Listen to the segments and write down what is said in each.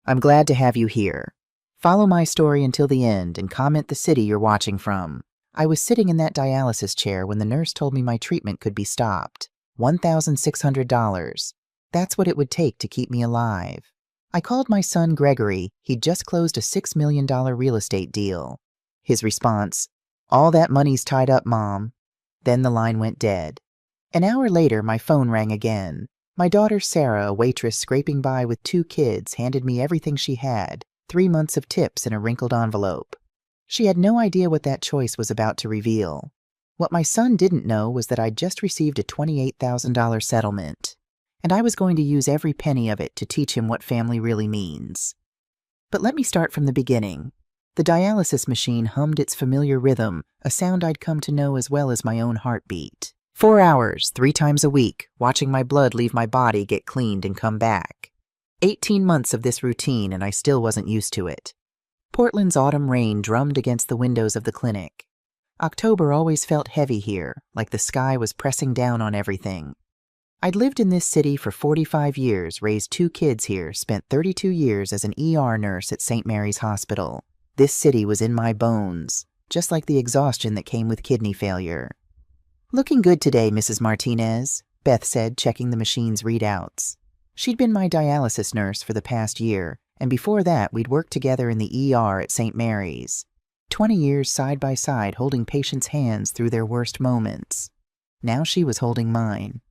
I'm glad to have you here. Follow my story until the end and comment the city you're watching from. I was sitting in that dialysis chair when the nurse told me my treatment could be stopped. $1,600. That's what it would take to keep me alive. I called my son Gregory. He'd just closed a $6 million real estate deal. His response, "All that money's tied up, Mom." Then the line went dead. An hour later, my phone rang again. My daughter Sarah, a waitress scraping by with 2 kids, handed me everything she had, 3 months of tips in a wrinkled envelope. She had no idea what that choice was about to reveal. What my son didn't know was that I'd just received a $28,000 settlement, and I was going to use every penny of it to teach him what family really means. But let me start from the beginning. The dialysis machine hummed its familiar rhythm, a sound I'd come to know as well as my own heartbeat. 4 hours, 3 times a week, watching my blood leave my body, get cleaned, and come back. 18 months of this routine, and I still wasn't used to it. Portland's autumn rain drummed against the windows of the clinic. October always felt heavy here, like the sky was pressing down on everything. I'd lived in this city for 45 years, raised 2 kids here, spent 32 years as an ER nurse at St. Mary's Hospital. This city was in my bones, just like the exhaustion that came with kidney failure. "Looking good today, Mrs. Martinez," Beth said, checking the machine's readouts. She'd been my dialysis nurse for the past year, and before that we'd worked together in the ER at St. Mary's. 20 years side by side holding patients' hands through their worst moments. Now she was holding mine.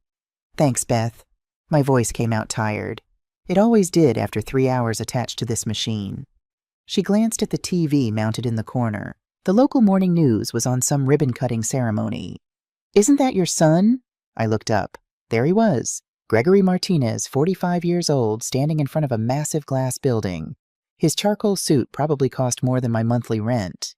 "Thanks, Beth." My voice came out tired. It always did after 3 hours attached to this machine. She glanced at the TV mounted in the corner. The local morning news was on some ribbon-cutting ceremony. "Isn't that your son?" I looked up. There he was, Gregory Martinez, 45 years old, standing in front of a massive glass building. His charcoal suit probably cost more than my monthly rent.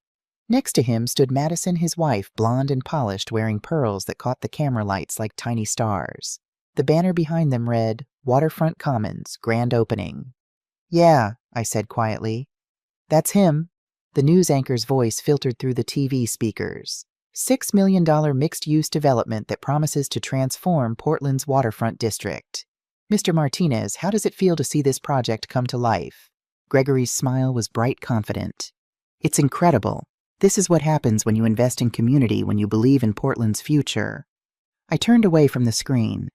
Next to him stood Madison, his wife, blonde and polished, wearing pearls that caught the camera lights like tiny stars. The banner behind them read, "Waterfront Commons, Grand Opening." "Yeah," I said quietly. "That's him." The news anchor's voice filtered through the TV speakers. $6 million mixed-use development that promises to transform Portland's waterfront district. "Mr. Martinez, how does it feel to see this project come to life?" Gregory's smile was bright, confident. "It's incredible. This is what happens when you invest in community, when you believe in Portland's future." I turned away from the screen.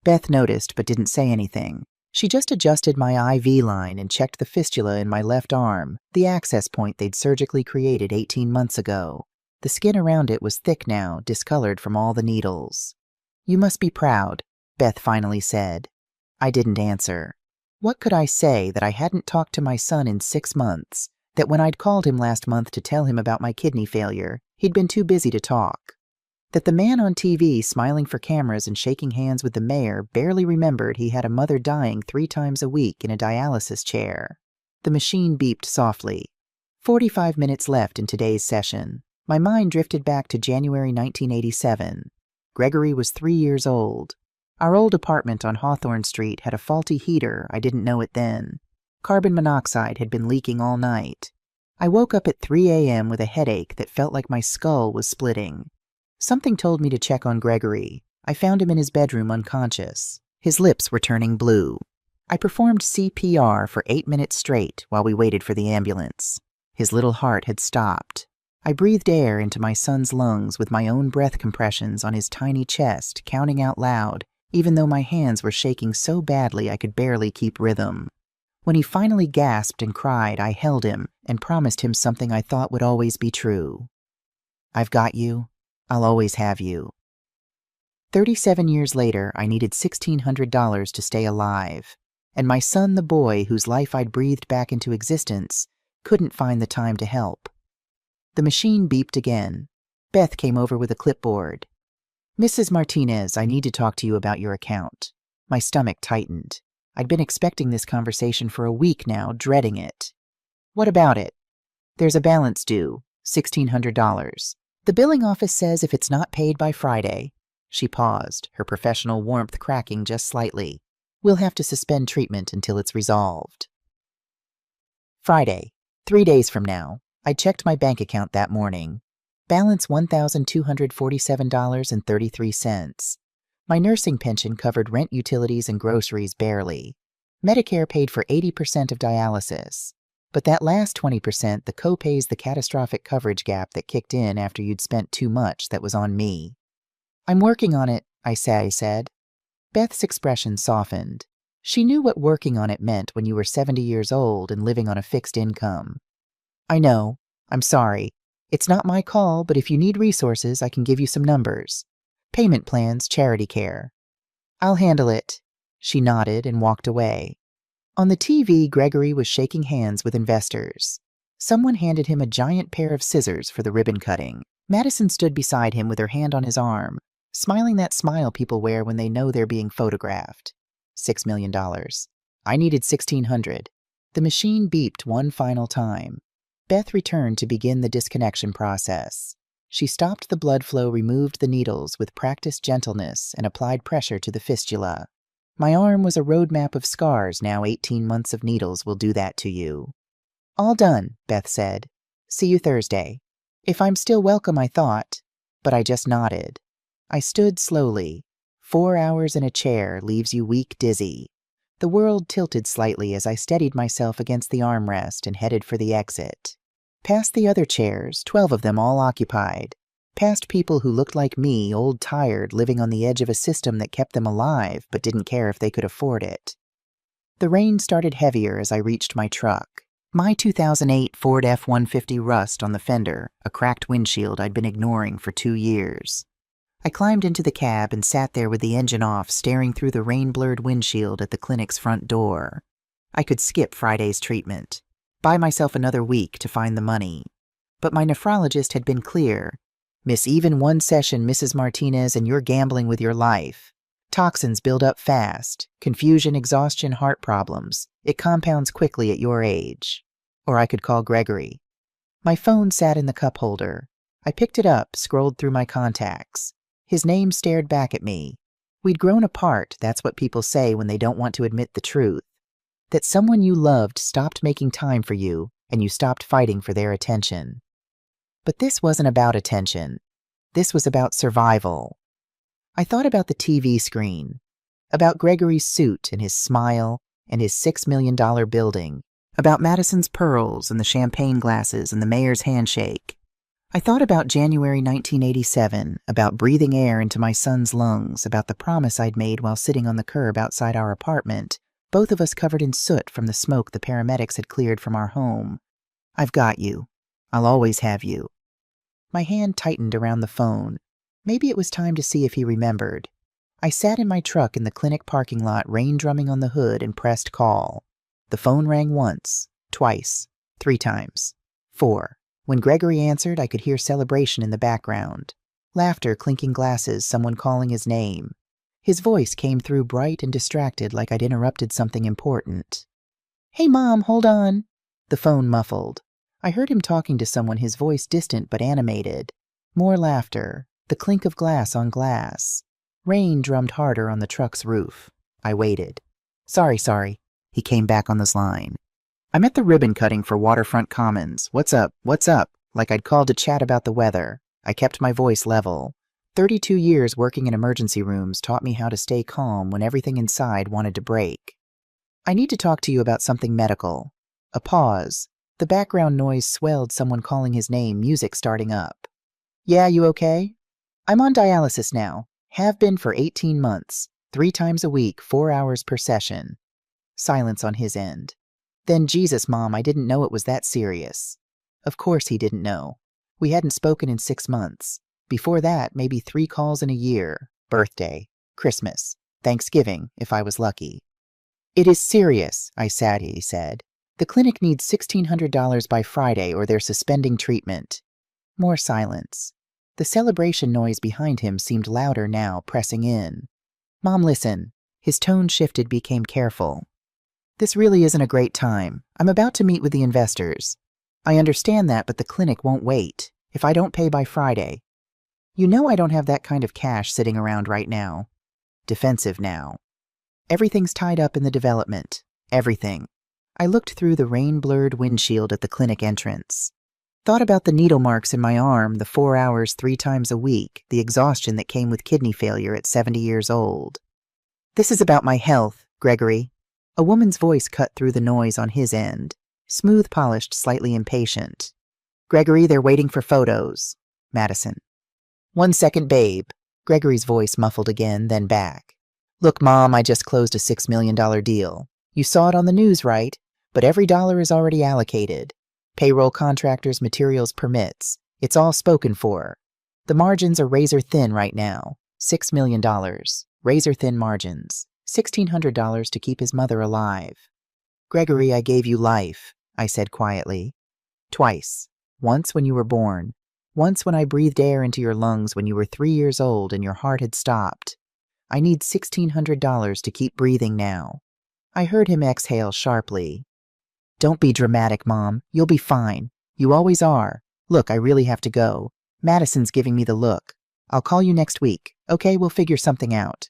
Beth noticed but didn't say anything. She just adjusted my IV line and checked the fistula in my left arm, the access point they'd surgically created 18 months ago. The skin around it was thick now, discolored from all the needles. "You must be proud," Beth finally said. I didn't answer. What could I say that I hadn't talked to my son in 6 months, that when I'd called him last month to tell him about my kidney failure, he'd been too busy to talk? That the man on TV smiling for cameras and shaking hands with the mayor barely remembered he had a mother dying 3 times a week in a dialysis chair. The machine beeped softly. 45 minutes left in today's session. My mind drifted back to January 1987. Gregory was 3 years old. Our old apartment on Hawthorne Street had a faulty heater. I didn't know it then. Carbon monoxide had been leaking all night. I woke up at 3 a.m. with a headache that felt like my skull was splitting. Something told me to check on Gregory. I found him in his bedroom unconscious. His lips were turning blue. I performed CPR for 8 minutes straight while we waited for the ambulance. His little heart had stopped. I breathed air into my son's lungs with my own breath compressions on his tiny chest, counting out loud, even though my hands were shaking so badly I could barely keep rhythm. When he finally gasped and cried, I held him and promised him something I thought would always be true. "I've got you. I'll always have you." 37 years later, I needed $1,600 to stay alive, and my son, the boy whose life I'd breathed back into existence, couldn't find the time to help. The machine beeped again. Beth came over with a clipboard. "Mrs. Martinez, I need to talk to you about your account." My stomach tightened. I'd been expecting this conversation for a week now, dreading it. "What about it?" "There's a balance due, $1,600. The billing office says if it's not paid by Friday—" She paused, her professional warmth cracking just slightly. "We'll have to suspend treatment until it's resolved." Friday, 3 days from now. I checked my bank account that morning. Balance $1,247.33. My nursing pension covered rent, utilities, and groceries barely. Medicare paid for 80% of dialysis. But that last 20%, the copay's the catastrophic coverage gap that kicked in after you'd spent too much that was on me. I'm working on it, I said. Beth's expression softened. She knew what working on it meant when you were 70 years old and living on a fixed income. I know. I'm sorry. It's not my call, but if you need resources, I can give you some numbers. Payment plans, charity care. I'll handle it. She nodded and walked away. On the TV, Gregory was shaking hands with investors. Someone handed him a giant pair of scissors for the ribbon cutting. Madison stood beside him with her hand on his arm, smiling that smile people wear when they know they're being photographed. $6 million. I needed $1,600. The machine beeped one final time. Beth returned to begin the disconnection process. She stopped the blood flow, removed the needles with practiced gentleness, and applied pressure to the fistula. My arm was a roadmap of scars. Now 18 months of needles will do that to you. All done, Beth said. See you Thursday. If I'm still welcome, I thought, but I just nodded. I stood slowly. 4 hours in a chair leaves you weak, dizzy. The world tilted slightly as I steadied myself against the armrest and headed for the exit. Past the other chairs, 12 of them all occupied. Past people who looked like me, old tired, living on the edge of a system that kept them alive but didn't care if they could afford it. The rain started heavier as I reached my truck. My 2008 Ford F-150 rust on the fender, a cracked windshield I'd been ignoring for 2 years. I climbed into the cab and sat there with the engine off, staring through the rain-blurred windshield at the clinic's front door. I could skip Friday's treatment, buy myself another week to find the money. But my nephrologist had been clear. Miss even one session, Mrs. Martinez, and you're gambling with your life. Toxins build up fast. Confusion, exhaustion, heart problems. It compounds quickly at your age. Or I could call Gregory. My phone sat in the cup holder. I picked it up, scrolled through my contacts. His name stared back at me. We'd grown apart, that's what people say when they don't want to admit the truth. That someone you loved stopped making time for you, and you stopped fighting for their attention. But this wasn't about attention. This was about survival. I thought about the TV screen, about Gregory's suit and his smile and his $6 million building, about Madison's pearls and the champagne glasses and the mayor's handshake. I thought about January 1987, about breathing air into my son's lungs, about the promise I'd made while sitting on the curb outside our apartment, both of us covered in soot from the smoke the paramedics had cleared from our home. I've got you. I'll always have you. My hand tightened around the phone. Maybe it was time to see if he remembered. I sat in my truck in the clinic parking lot, rain drumming on the hood, and pressed call. The phone rang once, twice, 3 times, 4. When Gregory answered, I could hear celebration in the background. Laughter, clinking glasses, someone calling his name. His voice came through bright and distracted like I'd interrupted something important. Hey, Mom, hold on. The phone muffled. I heard him talking to someone, his voice distant but animated. More laughter, the clink of glass on glass. Rain drummed harder on the truck's roof. I waited. Sorry. He came back on this line. I'm at the ribbon cutting for Waterfront Commons. What's up? Like I'd called to chat about the weather. I kept my voice level. 32 years working in emergency rooms taught me how to stay calm when everything inside wanted to break. I need to talk to you about something medical. A pause. The background noise swelled, someone calling his name, music starting up. Yeah, you okay? I'm on dialysis now. Have been for 18 months. 3 times a week, 4 hours per session. Silence on his end. Then, Jesus, Mom, I didn't know it was that serious. Of course he didn't know. We hadn't spoken in 6 months. Before that, maybe 3 calls in a year. Birthday, Christmas, Thanksgiving, if I was lucky. It is serious, he said. The clinic needs $1,600 by Friday or they're suspending treatment. More silence. The celebration noise behind him seemed louder now, pressing in. Mom, listen. His tone shifted, became careful. This really isn't a great time. I'm about to meet with the investors. I understand that, but the clinic won't wait. If I don't pay by Friday. You know I don't have that kind of cash sitting around right now. Defensive now. Everything's tied up in the development. Everything. I looked through the rain-blurred windshield at the clinic entrance. Thought about the needle marks in my arm, the 4 hours 3 times a week, the exhaustion that came with kidney failure at 70 years old. This is about my health, Gregory. A woman's voice cut through the noise on his end, smooth, polished, slightly impatient. "Gregory, they're waiting for photos." Madison. "1 second, babe." Gregory's voice muffled again, then back. "Look, Mom, I just closed a $6 million deal. You saw it on the news, right? But every dollar is already allocated. Payroll, contractors, materials, permits. It's all spoken for. The margins are razor thin right now. $6 million. Razor thin margins. $1,600 to keep his mother alive." "Gregory, I gave you life," I said quietly. "Twice. Once when you were born. Once when I breathed air into your lungs when you were 3 years old and your heart had stopped. I need $1,600 to keep breathing now." I heard him exhale sharply. "Don't be dramatic, Mom. You'll be fine. You always are. Look, I really have to go. Madison's giving me the look. I'll call you next week. Okay, we'll figure something out."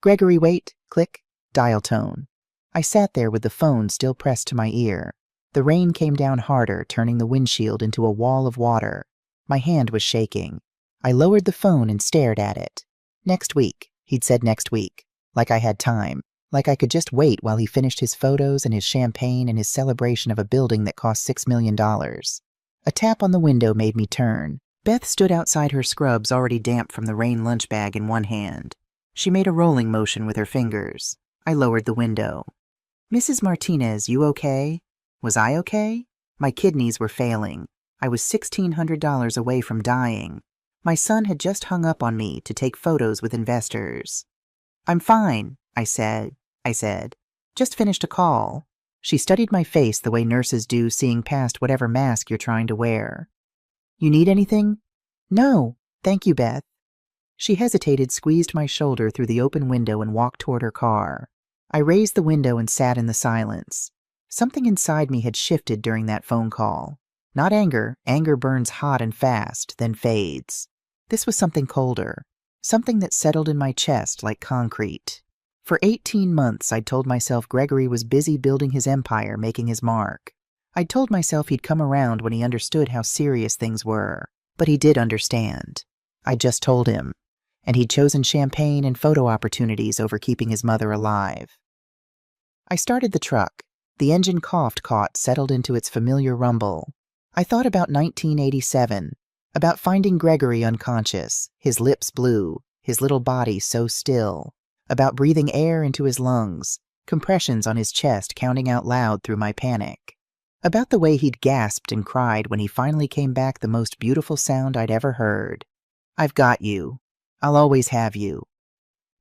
"Gregory, wait." Click. Dial tone. I sat there with the phone still pressed to my ear. The rain came down harder, turning the windshield into a wall of water. My hand was shaking. I lowered the phone and stared at it. "Next week." He'd said next week. Like I had time. Like I could just wait while he finished his photos and his champagne and his celebration of a building that cost $6 million. A tap on the window made me turn. Beth stood outside her scrubs already damp from the rain lunch bag in one hand. She made a rolling motion with her fingers. I lowered the window. "Mrs. Martinez, you okay?" Was I okay? My kidneys were failing. I was $1,600 away from dying. My son had just hung up on me to take photos with investors. "I'm fine," I said. "Just finished a call." She studied my face the way nurses do, seeing past whatever mask you're trying to wear. "You need anything?" "No, thank you, Beth." She hesitated, squeezed my shoulder through the open window and walked toward her car. I raised the window and sat in the silence. Something inside me had shifted during that phone call. Not anger. Anger burns hot and fast, then fades. This was something colder. Something that settled in my chest like concrete. For 18 months, I'd told myself Gregory was busy building his empire, making his mark. I'd told myself he'd come around when he understood how serious things were. But he did understand. I just told him. And he'd chosen champagne and photo opportunities over keeping his mother alive. I started the truck. The engine coughed, settled into its familiar rumble. I thought about 1987, about finding Gregory unconscious, his lips blue, his little body so still, about breathing air into his lungs, compressions on his chest counting out loud through my panic, about the way he'd gasped and cried when he finally came back, the most beautiful sound I'd ever heard. "I've got you. I'll always have you."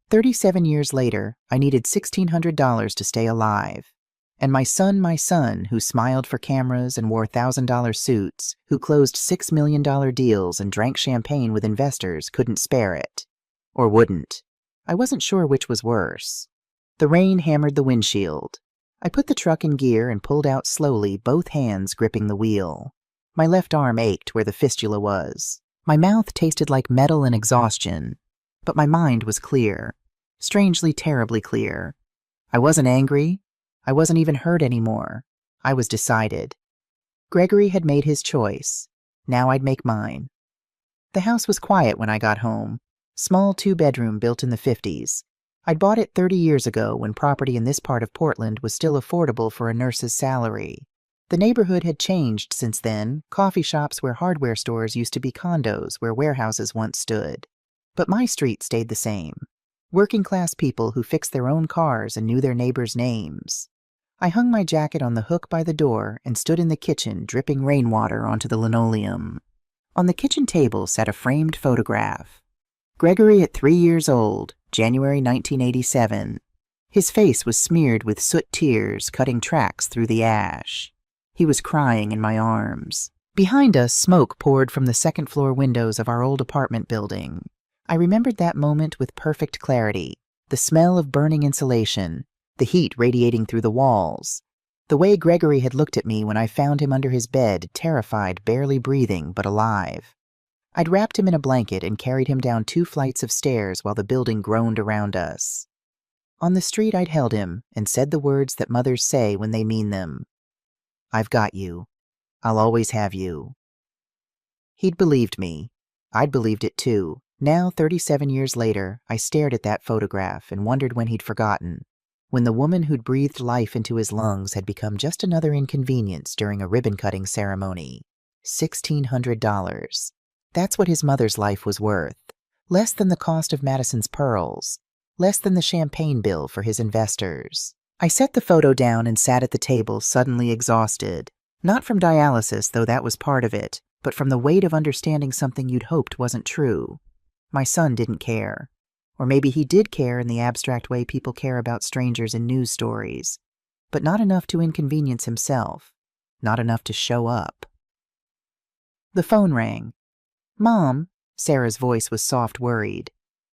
37 years later, I needed $1,600 to stay alive. And my son, who smiled for cameras and wore $1,000 suits, who closed $6 million deals and drank champagne with investors, couldn't spare it. Or wouldn't. I wasn't sure which was worse. The rain hammered the windshield. I put the truck in gear and pulled out slowly, both hands gripping the wheel. My left arm ached where the fistula was. My mouth tasted like metal and exhaustion. But my mind was clear. Strangely, terribly clear. I wasn't angry. I wasn't even hurt anymore. I was decided. Gregory had made his choice. Now I'd make mine. The house was quiet when I got home. Small 2-bedroom built in the 50s. I'd bought it 30 years ago when property in this part of Portland was still affordable for a nurse's salary. The neighborhood had changed since then, coffee shops where hardware stores used to be condos where warehouses once stood. But my street stayed the same. Working-class people who fixed their own cars and knew their neighbors' names. I hung my jacket on the hook by the door and stood in the kitchen, dripping rainwater onto the linoleum. On the kitchen table sat a framed photograph. Gregory at 3 years old, January 1987. His face was smeared with soot tears, cutting tracks through the ash. He was crying in my arms. Behind us, smoke poured from the second-floor windows of our old apartment building. I remembered that moment with perfect clarity. The smell of burning insulation, the heat radiating through the walls. The way Gregory had looked at me when I found him under his bed, terrified, barely breathing, but alive. I'd wrapped him in a blanket and carried him down 2 flights of stairs while the building groaned around us. On the street, I'd held him and said the words that mothers say when they mean them. "I've got you. I'll always have you." He'd believed me. I'd believed it too. Now, 37 years later, I stared at that photograph and wondered when he'd forgotten. when the woman who'd breathed life into his lungs had become just another inconvenience during a ribbon-cutting ceremony. $1,600. That's what his mother's life was worth. Less than the cost of Madison's pearls. Less than the champagne bill for his investors. I set the photo down and sat at the table, suddenly exhausted. Not from dialysis, though that was part of it, but from the weight of understanding something you'd hoped wasn't true. My son didn't care. Or maybe he did care in the abstract way people care about strangers in news stories. But not enough to inconvenience himself. Not enough to show up. The phone rang. "Mom," Sarah's voice was soft, worried.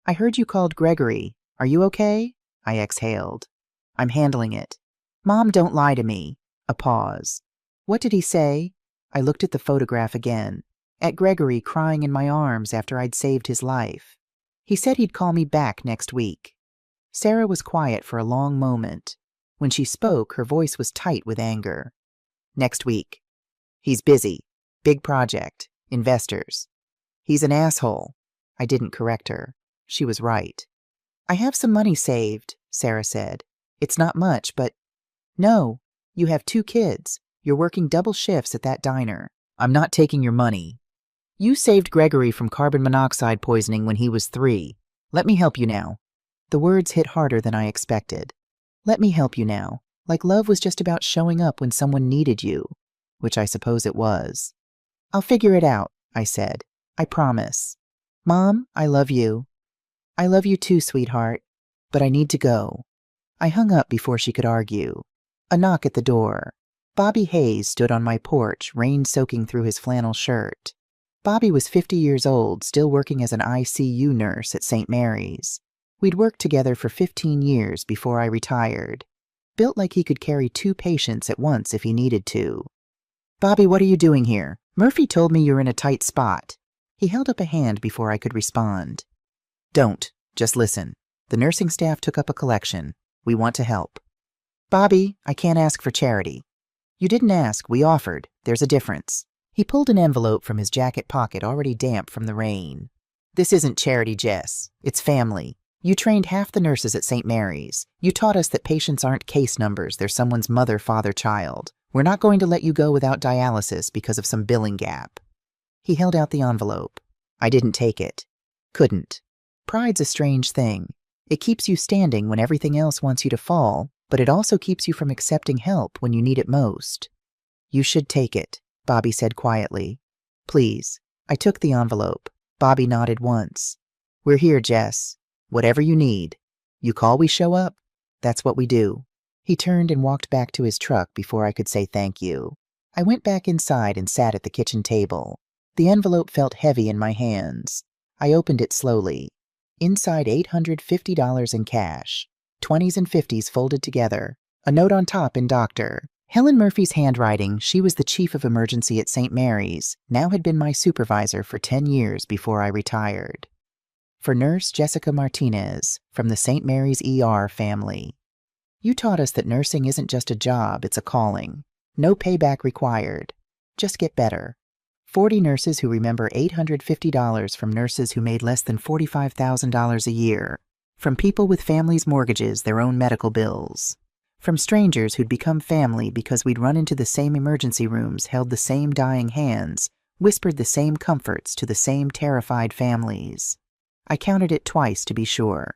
"I heard you called Gregory. Are you okay?" I exhaled. "I'm handling it." "Mom, don't lie to me." A pause. "What did he say?" I looked at the photograph again. At Gregory crying in my arms after I'd saved his life. "He said he'd call me back next week." Sarah was quiet for a long moment. When she spoke, her voice was tight with anger. "Next week. He's busy. Big project. Investors. He's an asshole." I didn't correct her. She was right. "I have some money saved," Sarah said. "It's not much, but—" "No, you have 2 kids. You're working double shifts at that diner. I'm not taking your money. You saved Gregory from carbon monoxide poisoning when he was 3. Let me help you now." The words hit harder than I expected. Let me help you now. Like love was just about showing up when someone needed you. Which I suppose it was. "I'll figure it out," I said. "I promise. Mom, I love you." "I love you too, sweetheart. But I need to go." I hung up before she could argue. A knock at the door. Bobby Hayes stood on my porch, rain soaking through his flannel shirt. Bobby was 50 years old, still working as an ICU nurse at St. Mary's. We'd worked together for 15 years before I retired. Built like he could carry 2 patients at once if he needed to. "Bobby, what are you doing here? Murphy told me you're in a tight spot." He held up a hand before I could respond. "Don't. Just listen. The nursing staff took up a collection. We want to help." "Bobby, I can't ask for charity." "You didn't ask. We offered. There's a difference." He pulled an envelope from his jacket pocket already damp from the rain. "This isn't charity, Jess. It's family. You trained half the nurses at St. Mary's. You taught us that patients aren't case numbers. They're someone's mother, father, child. We're not going to let you go without dialysis because of some billing gap." He held out the envelope. I didn't take it. Couldn't. Pride's a strange thing. It keeps you standing when everything else wants you to fall, but it also keeps you from accepting help when you need it most. "You should take it," Bobby said quietly. "Please." I took the envelope. Bobby nodded once. "We're here, Jess. Whatever you need. You call, we show up. That's what we do." He turned and walked back to his truck before I could say thank you. I went back inside and sat at the kitchen table. The envelope felt heavy in my hands. I opened it slowly. Inside $850 in cash. 20s and 50s folded together. A note on top in Dr. Helen Murphy's handwriting. She was the chief of emergency at St. Mary's, now had been my supervisor for 10 years before I retired. For Nurse Jessica Martinez, from the St. Mary's ER family. You taught us that nursing isn't just a job, it's a calling. No payback required. Just get better. 40 nurses who remember $850 from nurses who made less than $45,000 a year. From people with families' mortgages, their own medical bills. From strangers who'd become family because we'd run into the same emergency rooms, held the same dying hands, whispered the same comforts to the same terrified families. I counted it twice to be sure.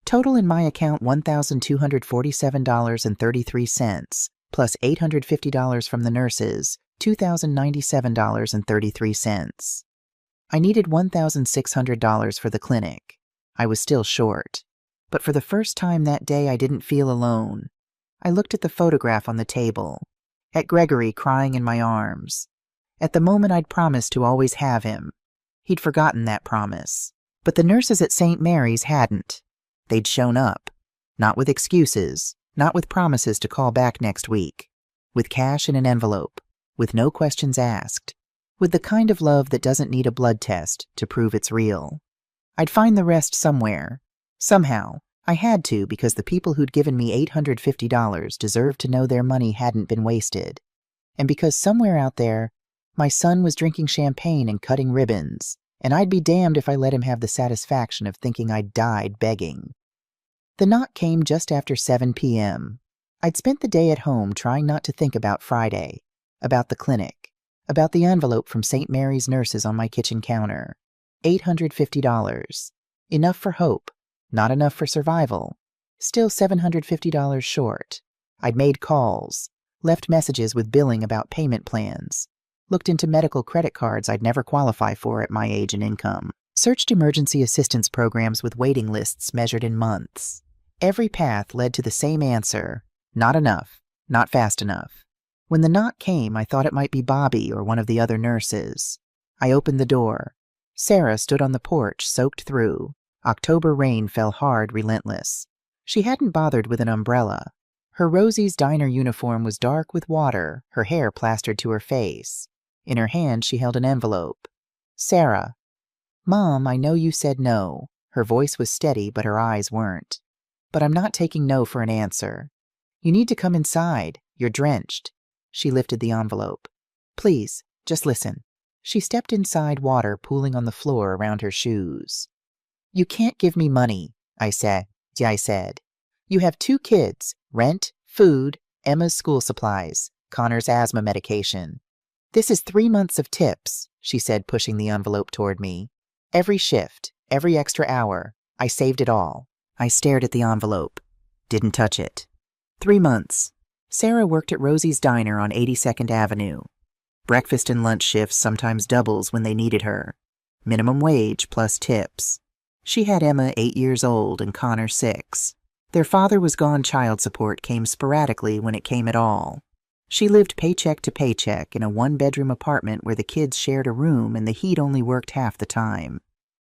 Total in my account $1,247.33, plus $850 from the nurses, $2,097.33. I needed $1,600 for the clinic. I was still short. But for the first time that day, I didn't feel alone. I looked at the photograph on the table, at Gregory crying in my arms, at the moment I'd promised to always have him. He'd forgotten that promise. But the nurses at St. Mary's hadn't. They'd shown up. Not with excuses, not with promises to call back next week. With cash in an envelope. With no questions asked. With the kind of love that doesn't need a blood test to prove it's real. I'd find the rest somewhere. Somehow. I had to because the people who'd given me $850 deserved to know their money hadn't been wasted. And because somewhere out there, my son was drinking champagne and cutting ribbons, and I'd be damned if I let him have the satisfaction of thinking I'd died begging. The knock came just after 7 p.m. I'd spent the day at home trying not to think about Friday, about the clinic, about the envelope from St. Mary's nurses on my kitchen counter. $850. Enough for hope, not enough for survival. Still $750 short. I'd made calls, left messages with billing about payment plans, looked into medical credit cards I'd never qualify for at my age and income, searched emergency assistance programs with waiting lists measured in months. Every path led to the same answer: not enough, not fast enough. When the knock came, I thought it might be Bobby or one of the other nurses. I opened the door. Sarah stood on the porch, soaked through. October rain fell hard, relentless. She hadn't bothered with an umbrella. Her Rosie's diner uniform was dark with water, her hair plastered to her face. In her hand, she held an envelope. Sarah. Mom, I know you said no. Her voice was steady, but her eyes weren't. But I'm not taking no for an answer. You need to come inside. You're drenched. She lifted the envelope. Please, just listen. She stepped inside, water pooling on the floor around her shoes. You can't give me money, I said. You have 2 kids, rent, food, Emma's school supplies, Connor's asthma medication. This is 3 months of tips, she said, pushing the envelope toward me. Every shift, every extra hour, I saved it all. I stared at the envelope. Didn't touch it. 3 months. Sarah worked at Rosie's Diner on 82nd Avenue. Breakfast and lunch shifts, sometimes doubles when they needed her. Minimum wage plus tips. She had Emma 8 years old and Connor 6. Their father was gone. Child support came sporadically when it came at all. She lived paycheck to paycheck in a 1-bedroom apartment where the kids shared a room and the heat only worked half the time.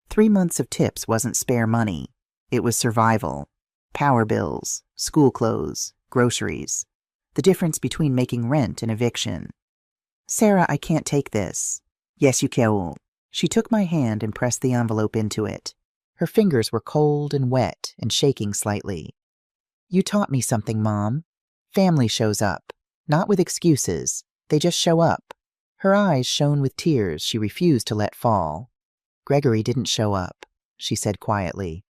3 months of tips wasn't spare money. It was survival. Power bills, school clothes, groceries. The difference between making rent and eviction. Sarah, I can't take this. Yes, you can. She took my hand and pressed the envelope into it. Her fingers were cold and wet and shaking slightly. You taught me something, Mom. Family shows up. Not with excuses. They just show up. Her eyes shone with tears she refused to let fall. Gregory didn't show up, she said quietly.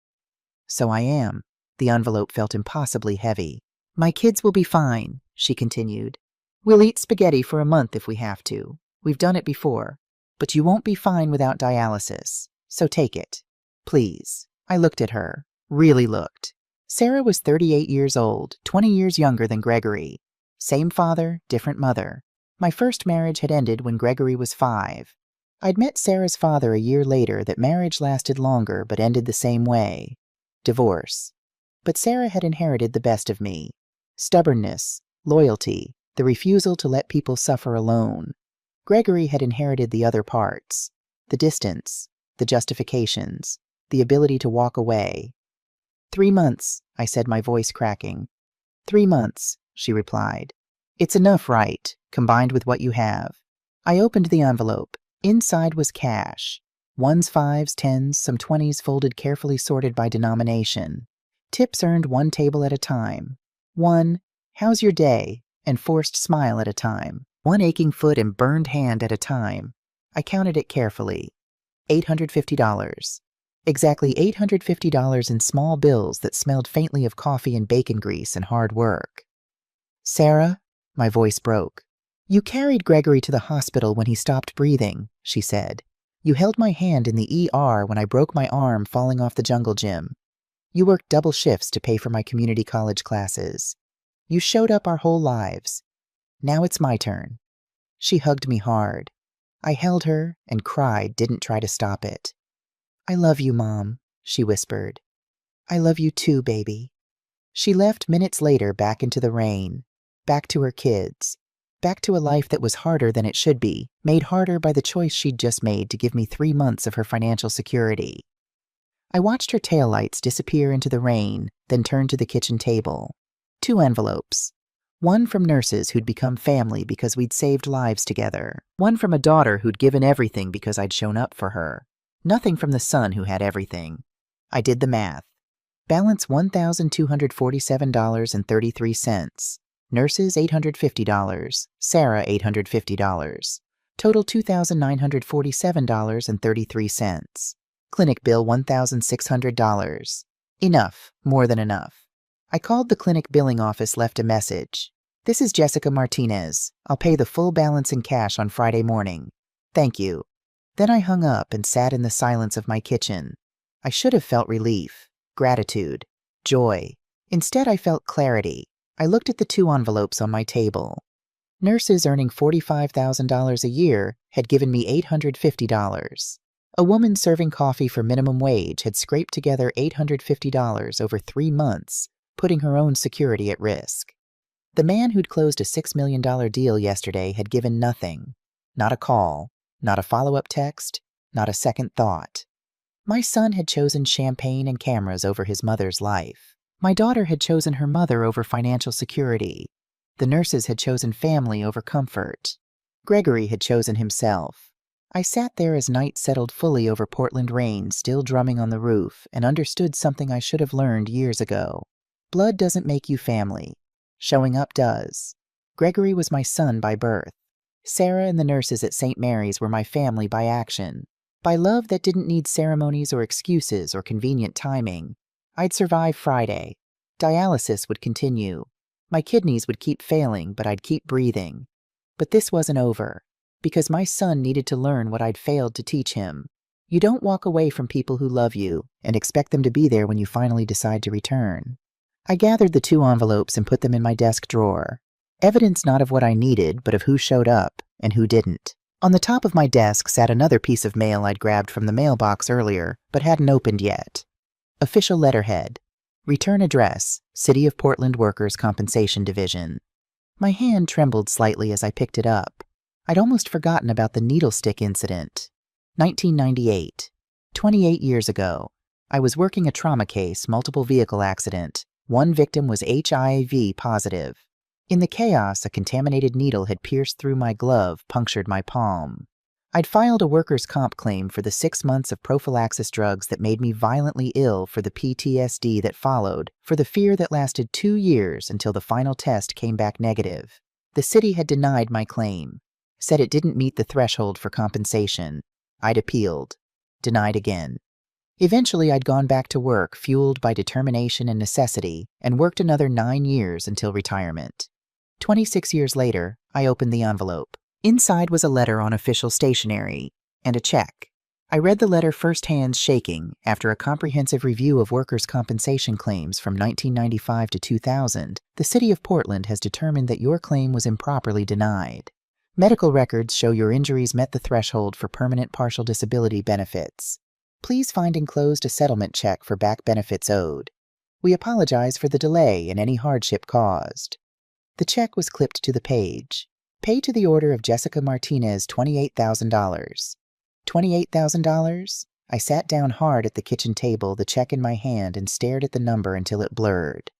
So I am. The envelope felt impossibly heavy. My kids will be fine, she continued. We'll eat spaghetti for a month if we have to. We've done it before. But you won't be fine without dialysis. So take it. Please. I looked at her. Really looked. Sarah was 38 years old, 20 years younger than Gregory. Same father, different mother. My first marriage had ended when Gregory was 5. I'd met Sarah's father a year later. That marriage lasted longer but ended the same way. Divorce. But Sarah had inherited the best of me. Stubbornness, loyalty, the refusal to let people suffer alone. Gregory had inherited the other parts. The distance, the justifications, the ability to walk away. 3 months, I said, my voice cracking. 3 months, she replied. It's enough, right, combined with what you have. I opened the envelope. Inside was cash. 1s, 5s, 10s, some 20s folded carefully sorted by denomination. Tips earned 1 table at a time. 1, how's your day, and forced smile at a time. 1 aching foot and burned hand at a time. I counted it carefully. $850. Exactly $850 in small bills that smelled faintly of coffee and bacon grease and hard work. Sarah, my voice broke. You carried Gregory to the hospital when he stopped breathing, she said. You held my hand in the ER when I broke my arm falling off the jungle gym. You worked double shifts to pay for my community college classes. You showed up our whole lives. Now it's my turn. She hugged me hard. I held her and cried, didn't try to stop it. I love you, Mom, she whispered. I love you too, baby. She left minutes later back into the rain, back to her kids, back to a life that was harder than it should be, made harder by the choice she'd just made to give me 3 months of her financial security. I watched her taillights disappear into the rain, then turned to the kitchen table. 2 envelopes. 1 from nurses who'd become family because we'd saved lives together. 1 from a daughter who'd given everything because I'd shown up for her. Nothing from the son who had everything. I did the math. Balance $1,247.33. Nurses $850. Sarah $850. Total $2,947.33. Clinic bill $1,600. Enough, more than enough. I called the clinic billing office, left a message. This is Jessica Martinez. I'll pay the full balance in cash on Friday morning. Thank you. Then I hung up and sat in the silence of my kitchen. I should have felt relief, gratitude, joy. Instead, I felt clarity. I looked at the 2 envelopes on my table. Nurses earning $45,000 a year had given me $850. A woman serving coffee for minimum wage had scraped together $850 over 3 months, putting her own security at risk. The man who'd closed a $6 million deal yesterday had given nothing. Not a call, not a follow-up text, not a second thought. My son had chosen champagne and cameras over his mother's life. My daughter had chosen her mother over financial security. The nurses had chosen family over comfort. Gregory had chosen himself. I sat there as night settled fully over Portland rain still drumming on the roof and understood something I should have learned years ago. Blood doesn't make you family. Showing up does. Gregory was my son by birth. Sarah and the nurses at St. Mary's were my family by action. By love that didn't need ceremonies or excuses or convenient timing. I'd survive Friday. Dialysis would continue. My kidneys would keep failing, but I'd keep breathing. But this wasn't over, because my son needed to learn what I'd failed to teach him. You don't walk away from people who love you and expect them to be there when you finally decide to return. I gathered the 2 envelopes and put them in my desk drawer. Evidence not of what I needed, but of who showed up and who didn't. On the top of my desk sat another piece of mail I'd grabbed from the mailbox earlier, but hadn't opened yet. Official letterhead. Return address, City of Portland Workers' Compensation Division. My hand trembled slightly as I picked it up. I'd almost forgotten about the needle stick incident. 1998. 28 years ago. I was working a trauma case, multiple vehicle accident. One victim was HIV positive. In the chaos, a contaminated needle had pierced through my glove, punctured my palm. I'd filed a workers' comp claim for the 6 months of prophylaxis drugs that made me violently ill, for the PTSD that followed, for the fear that lasted 2 years until the final test came back negative. The city had denied my claim, said it didn't meet the threshold for compensation. I'd appealed. Denied again. Eventually, I'd gone back to work, fueled by determination and necessity, and worked another 9 years until retirement. 26 years later, I opened the envelope. Inside was a letter on official stationery and a check. I read the letter firsthand, shaking. After a comprehensive review of workers' compensation claims from 1995 to 2000, the City of Portland has determined that your claim was improperly denied. Medical records show your injuries met the threshold for permanent partial disability benefits. Please find enclosed a settlement check for back benefits owed. We apologize for the delay and any hardship caused. The check was clipped to the page. Pay to the order of Jessica Martinez $28,000. $28,000? I sat down hard at the kitchen table, the check in my hand, and stared at the number until it blurred.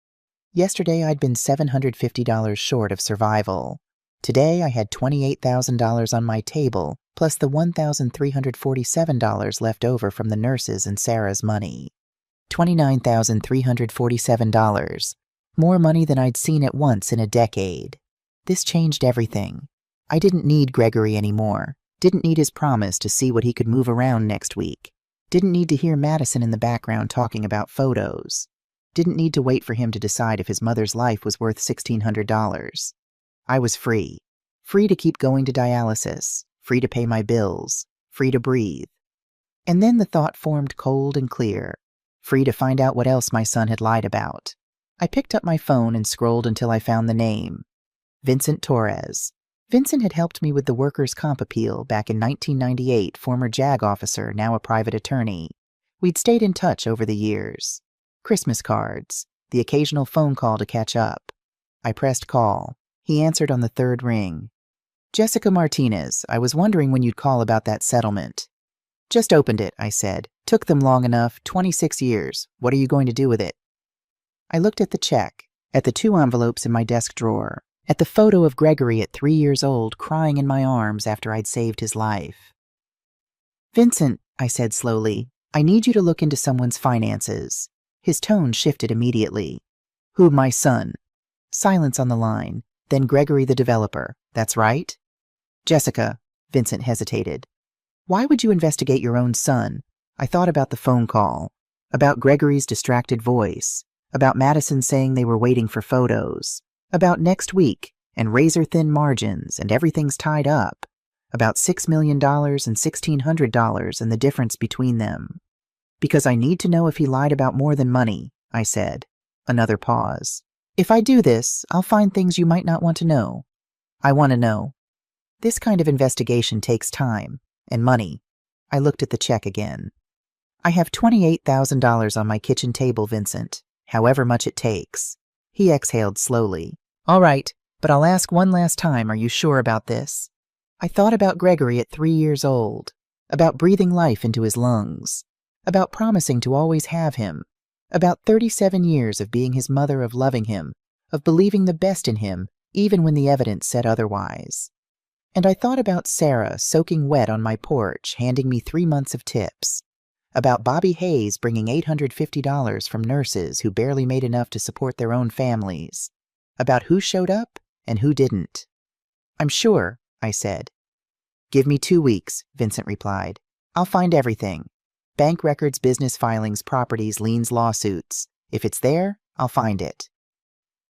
Yesterday I'd been $750 short of survival. Today I had $28,000 on my table, plus the $1,347 left over from the nurses and Sarah's money. $29,347. More money than I'd seen at once in a decade. This changed everything. I didn't need Gregory anymore. Didn't need his promise to see what he could move around next week. Didn't need to hear Madison in the background talking about photos. Didn't need to wait for him to decide if his mother's life was worth $1,600. I was free. Free to keep going to dialysis. Free to pay my bills. Free to breathe. And then the thought formed cold and clear. Free to find out what else my son had lied about. I picked up my phone and scrolled until I found the name. Vincent Torres. Vincent had helped me with the workers' comp appeal back in 1998, former JAG officer, now a private attorney. We'd stayed in touch over the years. Christmas cards, the occasional phone call to catch up. I pressed call. He answered on the 3rd ring. Jessica Martinez, I was wondering when you'd call about that settlement. Just opened it, I said. Took them long enough, 26 years. What are you going to do with it? I looked at the check, at the 2 envelopes in my desk drawer, at the photo of Gregory at 3 years old crying in my arms after I'd saved his life. Vincent, I said slowly, I need you to look into someone's finances. His tone shifted immediately. Who, my son? Silence on the line. Then Gregory the developer. That's right? Jessica, Vincent hesitated. Why would you investigate your own son? I thought about the phone call. about Gregory's distracted voice, about Madison saying they were waiting for photos, about next week and razor-thin margins and everything's tied up, about $6 million and $1,600 and the difference between them. Because I need to know if he lied about more than money, I said. Another pause. If I do this, I'll find things you might not want to know. I want to know. This kind of investigation takes time and money. I looked at the check again. I have $28,000 on my kitchen table, Vincent, however much it takes. He exhaled slowly. All right, but I'll ask one last time, are you sure about this? I thought about Gregory at 3 years old, about breathing life into his lungs, about promising to always have him, about 37 years of being his mother, of loving him, of believing the best in him, even when the evidence said otherwise. And I thought about Sarah soaking wet on my porch, handing me 3 months of tips, about Bobby Hayes bringing $850 from nurses who barely made enough to support their own families, about who showed up and who didn't. I'm sure, I said. Give me 2 weeks, Vincent replied. I'll find everything. Bank records, business filings, properties, liens, lawsuits. If it's there, I'll find it.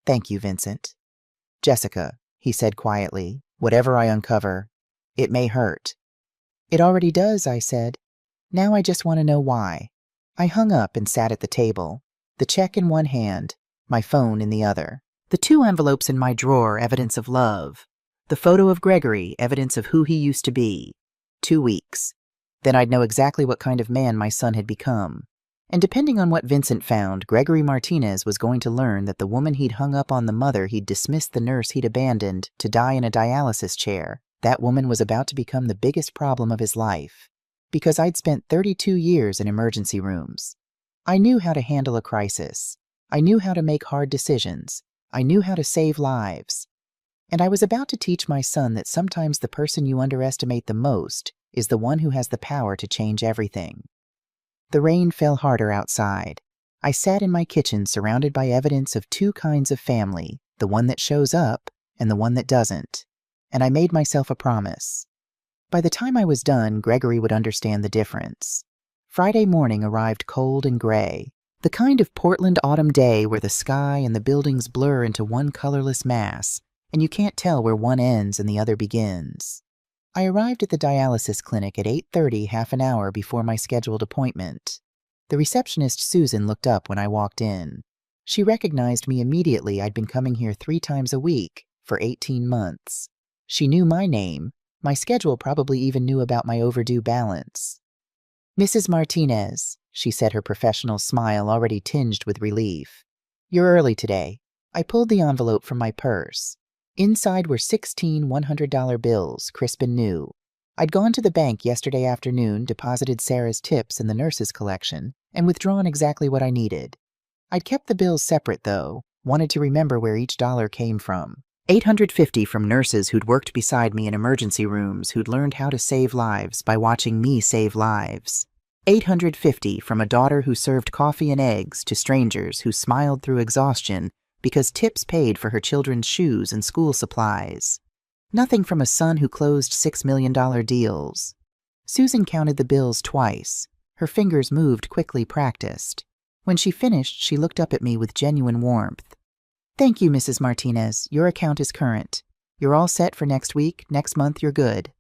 Thank you, Vincent. Jessica, he said quietly, whatever I uncover, it may hurt. It already does, I said. Now I just want to know why. I hung up and sat at the table, the check in one hand, my phone in the other. The 2 envelopes in my drawer, evidence of love. The photo of Gregory, evidence of who he used to be. 2 weeks. Then I'd know exactly what kind of man my son had become. And depending on what Vincent found, Gregory Martinez was going to learn that the woman he'd hung up on, the mother he'd dismissed, the nurse he'd abandoned to die in a dialysis chair, that woman was about to become the biggest problem of his life. Because I'd spent 32 years in emergency rooms. I knew how to handle a crisis. I knew how to make hard decisions. I knew how to save lives. And I was about to teach my son that sometimes the person you underestimate the most is the one who has the power to change everything. The rain fell harder outside. I sat in my kitchen surrounded by evidence of 2 kinds of family, the one that shows up and the one that doesn't. And I made myself a promise. By the time I was done, Gregory would understand the difference. Friday morning arrived cold and gray, the kind of Portland autumn day where the sky and the buildings blur into one colorless mass, and you can't tell where one ends and the other begins. I arrived at the dialysis clinic at 8:30, half an hour before my scheduled appointment. The receptionist, Susan, looked up when I walked in. She recognized me immediately. I'd been coming here 3 times a week for 18 months. She knew my name. My schedule, probably even knew about my overdue balance. Mrs. Martinez, she said, her professional smile already tinged with relief. You're early today. I pulled the envelope from my purse. Inside were 16 $100 bills, crisp and new. I'd gone to the bank yesterday afternoon, deposited Sarah's tips in the nurse's collection, and withdrawn exactly what I needed. I'd kept the bills separate, though, wanted to remember where each dollar came from. $850 from nurses who'd worked beside me in emergency rooms, who'd learned how to save lives by watching me save lives. $850 from a daughter who served coffee and eggs to strangers who smiled through exhaustion because tips paid for her children's shoes and school supplies. Nothing from a son who closed $6 million deals. Susan counted the bills twice. Her fingers moved quickly, practiced. When she finished, she looked up at me with genuine warmth. Thank you, Mrs. Martinez. Your account is current. You're all set for next week. Next month, you're good.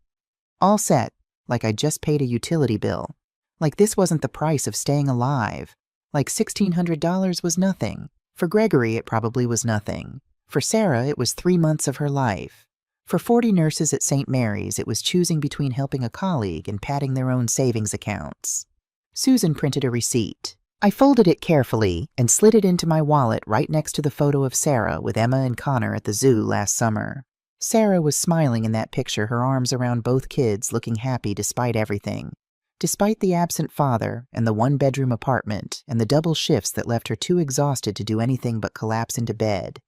All set, like I just paid a utility bill. Like this wasn't the price of staying alive. Like $1,600 was nothing. For Gregory, it probably was nothing. For Sarah, it was 3 months of her life. For 40 nurses at St. Mary's, it was choosing between helping a colleague and padding their own savings accounts. Susan printed a receipt. I folded it carefully and slid it into my wallet right next to the photo of Sarah with Emma and Connor at the zoo last summer. Sarah was smiling in that picture, her arms around both kids, looking happy despite everything. Despite the absent father and the 1-bedroom apartment and the double shifts that left her too exhausted to do anything but collapse into bed.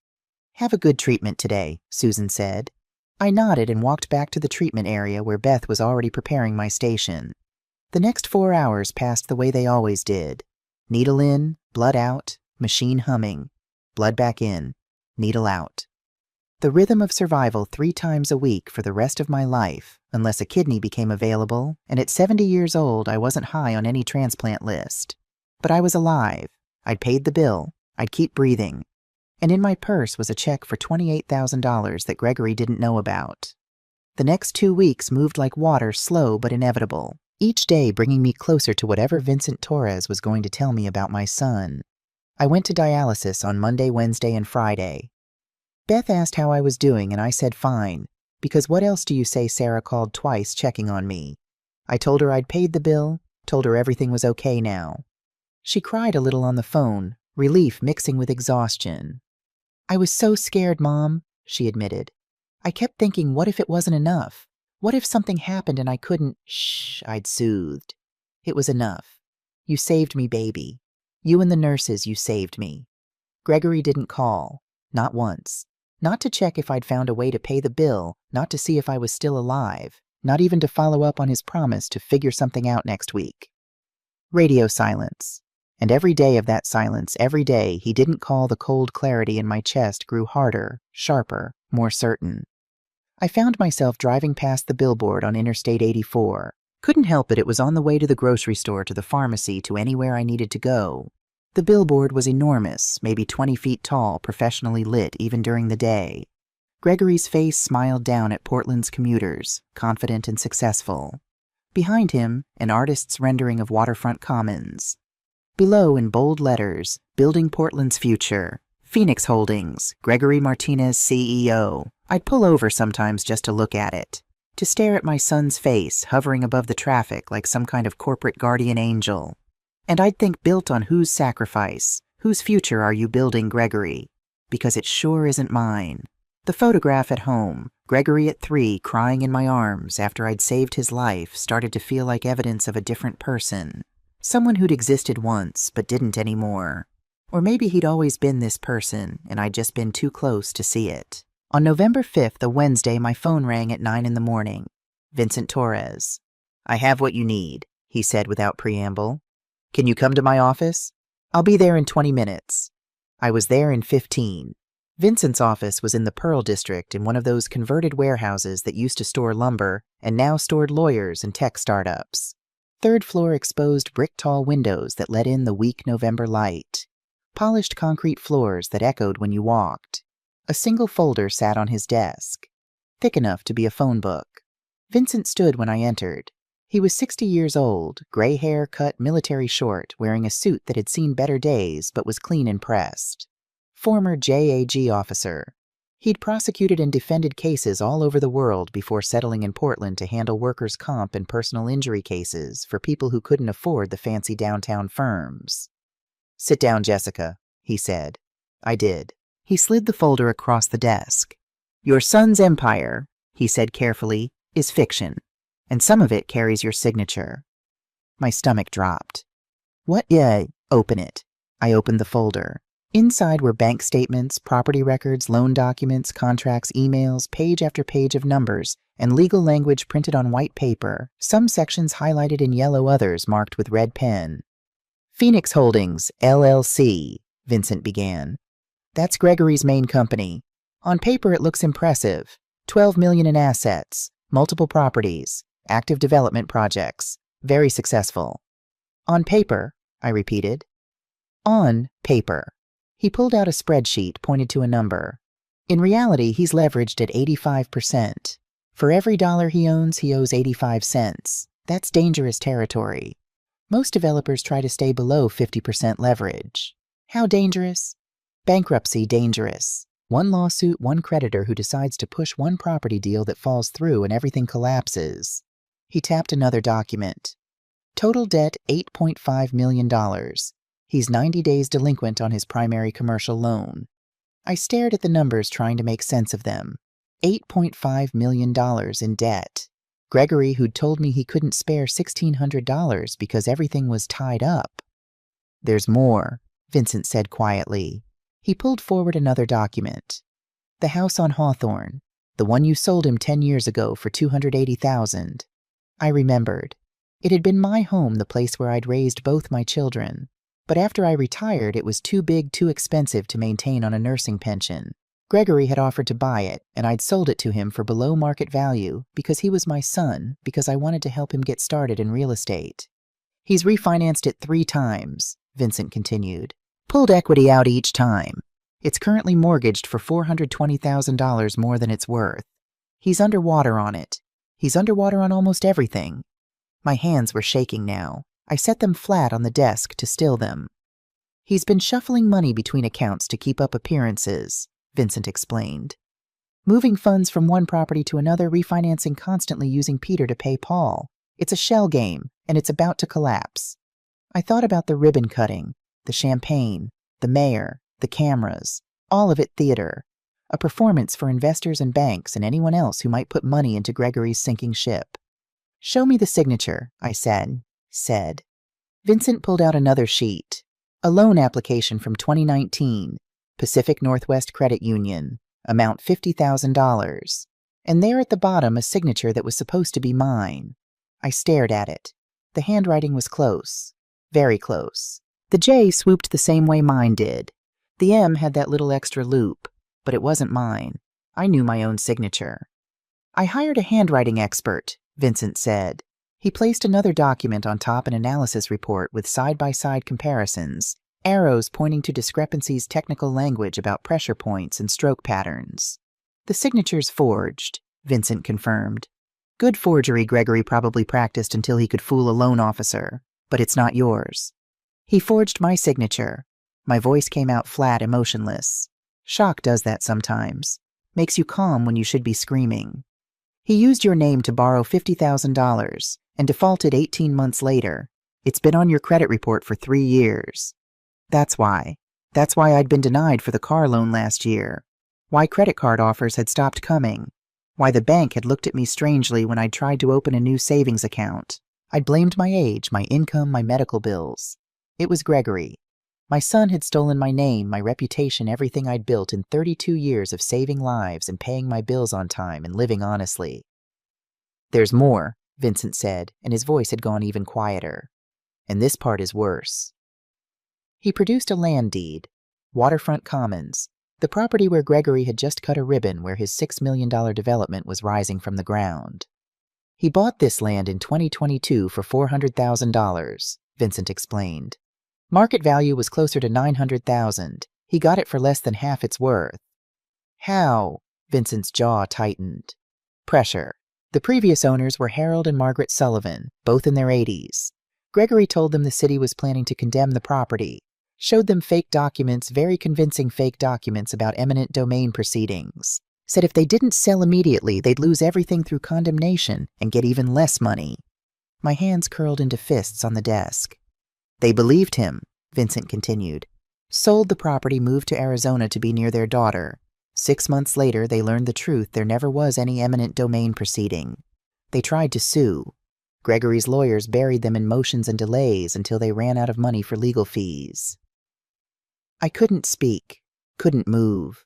Have a good treatment today, Susan said. I nodded and walked back to the treatment area where Beth was already preparing my station. The next 4 hours passed the way they always did. Needle in, blood out, machine humming. Blood back in, needle out. The rhythm of survival 3 times a week for the rest of my life, unless a kidney became available, and at 70 years old I wasn't high on any transplant list. But I was alive. I'd paid the bill. I'd keep breathing. And in my purse was a check for $28,000 that Gregory didn't know about. The next 2 weeks moved like water, slow but inevitable, each day bringing me closer to whatever Vincent Torres was going to tell me about my son. I went to dialysis on Monday, Wednesday, and Friday. Beth asked how I was doing, and I said fine, because what else do you say? Sarah called twice checking on me. I told her I'd paid the bill, told her everything was okay now. She cried a little on the phone, relief mixing with exhaustion. I was so scared, Mom, she admitted. I kept thinking, what if it wasn't enough? What if something happened and I couldn't? Shh, I'd soothed. It was enough. You saved me, baby. You and the nurses, you saved me. Gregory didn't call, not once. Not to check if I'd found a way to pay the bill, not to see if I was still alive, not even to follow up on his promise to figure something out next week. Radio silence. And every day of that silence, every day he didn't call, the cold clarity in my chest grew harder, sharper, more certain. I found myself driving past the billboard on Interstate 84. Couldn't help it was on the way to the grocery store, to the pharmacy, to anywhere I needed to go. The billboard was enormous, maybe 20 feet tall, professionally lit even during the day. Gregory's face smiled down at Portland's commuters, confident and successful. Behind him, an artist's rendering of waterfront commons. Below, in bold letters, Building Portland's Future. Phoenix Holdings, Gregory Martinez, CEO. I'd pull over sometimes just to look at it, to stare at my son's face hovering above the traffic like some kind of corporate guardian angel. And I'd think, built on whose sacrifice? Whose future are you building, Gregory? Because it sure isn't mine. The photograph at home, Gregory at 3 crying in my arms after I'd saved his life, started to feel like evidence of a different person. Someone who'd existed once, but didn't anymore. Or maybe he'd always been this person, and I'd just been too close to see it. On November 5th, a Wednesday, my phone rang at 9 in the morning. Vincent Torres. I have what you need, he said without preamble. Can you come to my office? I'll be there in 20 minutes. I was there in 15. Vincent's office was in the Pearl District, in one of those converted warehouses that used to store lumber and now stored lawyers and tech startups. Third-floor exposed brick-tall windows that let in the weak November light. Polished concrete floors that echoed when you walked. A single folder sat on his desk, thick enough to be a phone book. Vincent stood when I entered. He was 60 years old, gray hair cut military short, wearing a suit that had seen better days but was clean and pressed. Former JAG officer. He'd prosecuted and defended cases all over the world before settling in Portland to handle workers' comp and personal injury cases for people who couldn't afford the fancy downtown firms. Sit down, Jessica, he said. I did. He slid the folder across the desk. Your son's empire, he said carefully, is fiction, and some of it carries your signature. My stomach dropped. What? Yeah, open it. I opened the folder. Inside were bank statements, property records, loan documents, contracts, emails, page after page of numbers, and legal language printed on white paper, some sections highlighted in yellow, others marked with red pen. Phoenix Holdings, LLC, Vincent began. That's Gregory's main company. On paper it looks impressive. $12 million in assets, multiple properties, active development projects, very successful. On paper, I repeated. On paper. He pulled out a spreadsheet, pointed to a number. In reality, he's leveraged at 85%. For every dollar he owns, he owes 85 cents. That's dangerous territory. Most developers try to stay below 50% leverage. How dangerous? Bankruptcy dangerous. One lawsuit, one creditor who decides to push one property deal that falls through and everything collapses. He tapped another document. Total debt $8.5 million. He's 90 days delinquent on his primary commercial loan. I stared at the numbers, trying to make sense of them. $8.5 million in debt. Gregory, who'd told me he couldn't spare $1,600 because everything was tied up. There's more, Vincent said quietly. He pulled forward another document. The house on Hawthorne, the one you sold him 10 years ago for $280,000. I remembered. It had been my home, the place where I'd raised both my children. But after I retired, it was too big, too expensive to maintain on a nursing pension. Gregory had offered to buy it, and I'd sold it to him for below market value because he was my son, because I wanted to help him get started in real estate. He's refinanced it 3 times. Vincent continued. Pulled equity out each time. It's currently mortgaged for $420,000 more than it's worth. He's underwater on it. He's underwater on almost everything. My hands were shaking now. I set them flat on the desk to still them. He's been shuffling money between accounts to keep up appearances, Vincent explained. Moving funds from one property to another, refinancing constantly using Peter to pay Paul. It's a shell game, and it's about to collapse. I thought about the ribbon cutting, the champagne, the mayor, the cameras, all of it theater, a performance for investors and banks and anyone else who might put money into Gregory's sinking ship. Show me the signature, I said. Vincent pulled out another sheet. A loan application from 2019, Pacific Northwest Credit Union, amount $50,000. And there at the bottom a signature that was supposed to be mine. I stared at it. The handwriting was close, very close. The J swooped the same way mine did. The M had that little extra loop, but it wasn't mine. I knew my own signature. I hired a handwriting expert, Vincent said. He placed another document on top, an analysis report with side-by-side comparisons, arrows pointing to discrepancies, technical language about pressure points and stroke patterns. The signature's forged, Vincent confirmed. Good forgery Gregory probably practiced until he could fool a loan officer, but it's not yours. He forged my signature. My voice came out flat, emotionless. Shock does that sometimes. Makes you calm when you should be screaming. He used your name to borrow $50,000 and defaulted 18 months later. It's been on your credit report for 3 years. That's why. That's why I'd been denied for the car loan last year. Why credit card offers had stopped coming. Why the bank had looked at me strangely when I'd tried to open a new savings account. I'd blamed my age, my income, my medical bills. It was Gregory. My son had stolen my name, my reputation, everything I'd built in 32 years of saving lives and paying my bills on time and living honestly. There's more, Vincent said, and his voice had gone even quieter. And this part is worse. He produced a land deed, Waterfront Commons, the property where Gregory had just cut a ribbon where his $6 million development was rising from the ground. He bought this land in 2022 for $400,000, Vincent explained. Market value was closer to $900,000. He got it for less than half its worth. How? Vincent's jaw tightened. Pressure. The previous owners were Harold and Margaret Sullivan, both in their 80s. Gregory told them the city was planning to condemn the property, showed them fake documents, very convincing fake documents about eminent domain proceedings, said if they didn't sell immediately, they'd lose everything through condemnation and get even less money. My hands curled into fists on the desk. They believed him, Vincent continued. Sold the property, moved to Arizona to be near their daughter. 6 months later, they learned the truth. There never was any eminent domain proceeding. They tried to sue. Gregory's lawyers buried them in motions and delays until they ran out of money for legal fees. I couldn't speak, couldn't move.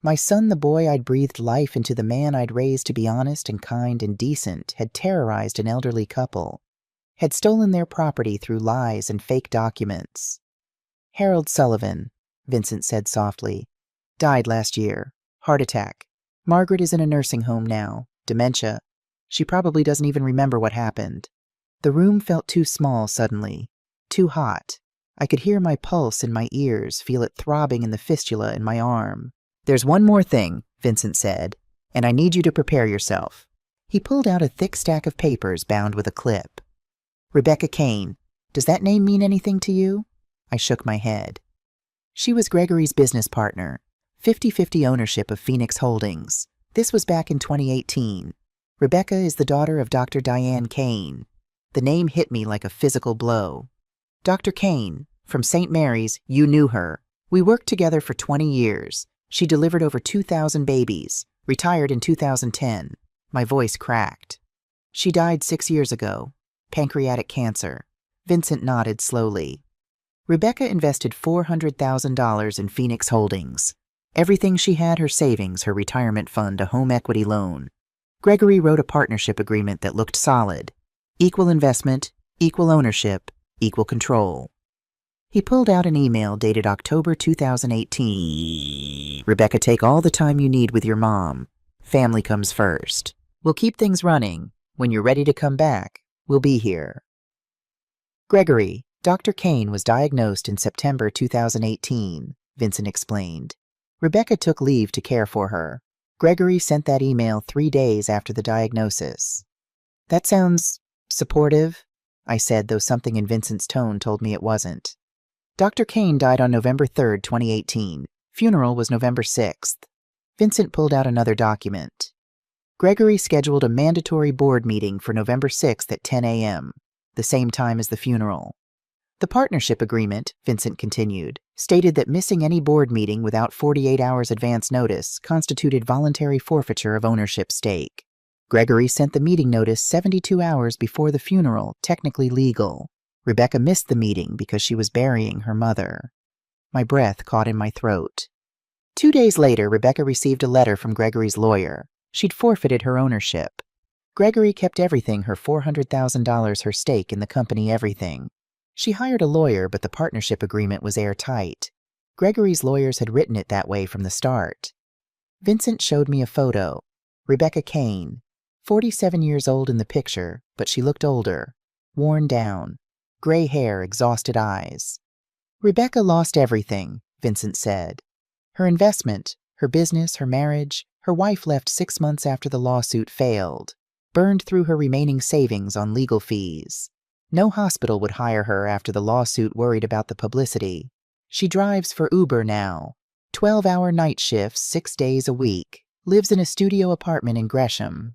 My son, the boy I'd breathed life into, the man I'd raised to be honest and kind and decent, had terrorized an elderly couple, had stolen their property through lies and fake documents. Harold Sullivan, Vincent said softly, died last year. Heart attack. Margaret is in a nursing home now. Dementia. She probably doesn't even remember what happened. The room felt too small suddenly, too hot. I could hear my pulse in my ears, feel it throbbing in the fistula in my arm. There's one more thing, Vincent said, and I need you to prepare yourself. He pulled out a thick stack of papers bound with a clip. Rebecca Kane. Does that name mean anything to you? I shook my head. She was Gregory's business partner, 50-50 ownership of Phoenix Holdings. This was back in 2018. Rebecca is the daughter of Dr. Diane Kane. The name hit me like a physical blow. Dr. Kane, from St. Mary's, you knew her. We worked together for 20 years. She delivered over 2,000 babies, retired in 2010. My voice cracked. She died 6 years ago. Pancreatic cancer. Vincent nodded slowly. Rebecca invested $400,000 in Phoenix Holdings. Everything she had, her savings, her retirement fund, a home equity loan. Gregory wrote a partnership agreement that looked solid. Equal investment, equal ownership, equal control. He pulled out an email dated October 2018. Rebecca, take all the time you need with your mom. Family comes first. We'll keep things running. When you're ready to come back, we'll be here. Gregory, Dr. Kane was diagnosed in September 2018, Vincent explained. Rebecca took leave to care for her. Gregory sent that email 3 days after the diagnosis. That sounds supportive, I said, though something in Vincent's tone told me it wasn't. Dr. Kane died on November 3rd, 2018. Funeral was November 6th. Vincent pulled out another document. Gregory scheduled a mandatory board meeting for November 6th at 10 a.m., the same time as the funeral. The partnership agreement, Vincent continued, stated that missing any board meeting without 48 hours advance notice constituted voluntary forfeiture of ownership stake. Gregory sent the meeting notice 72 hours before the funeral, technically legal. Rebecca missed the meeting because she was burying her mother. My breath caught in my throat. 2 days later, Rebecca received a letter from Gregory's lawyer. She'd forfeited her ownership. Gregory kept everything, her $400,000, her stake in the company, everything. She hired a lawyer, but the partnership agreement was airtight. Gregory's lawyers had written it that way from the start. Vincent showed me a photo. Rebecca Kane, 47 years old in the picture, but she looked older, worn down, gray hair, exhausted eyes. Rebecca lost everything, Vincent said. Her investment, her business, her marriage. Her wife left 6 months after the lawsuit failed, burned through her remaining savings on legal fees. No hospital would hire her after the lawsuit, worried about the publicity. She drives for Uber now, 12-hour night shifts 6 days a week, lives in a studio apartment in Gresham.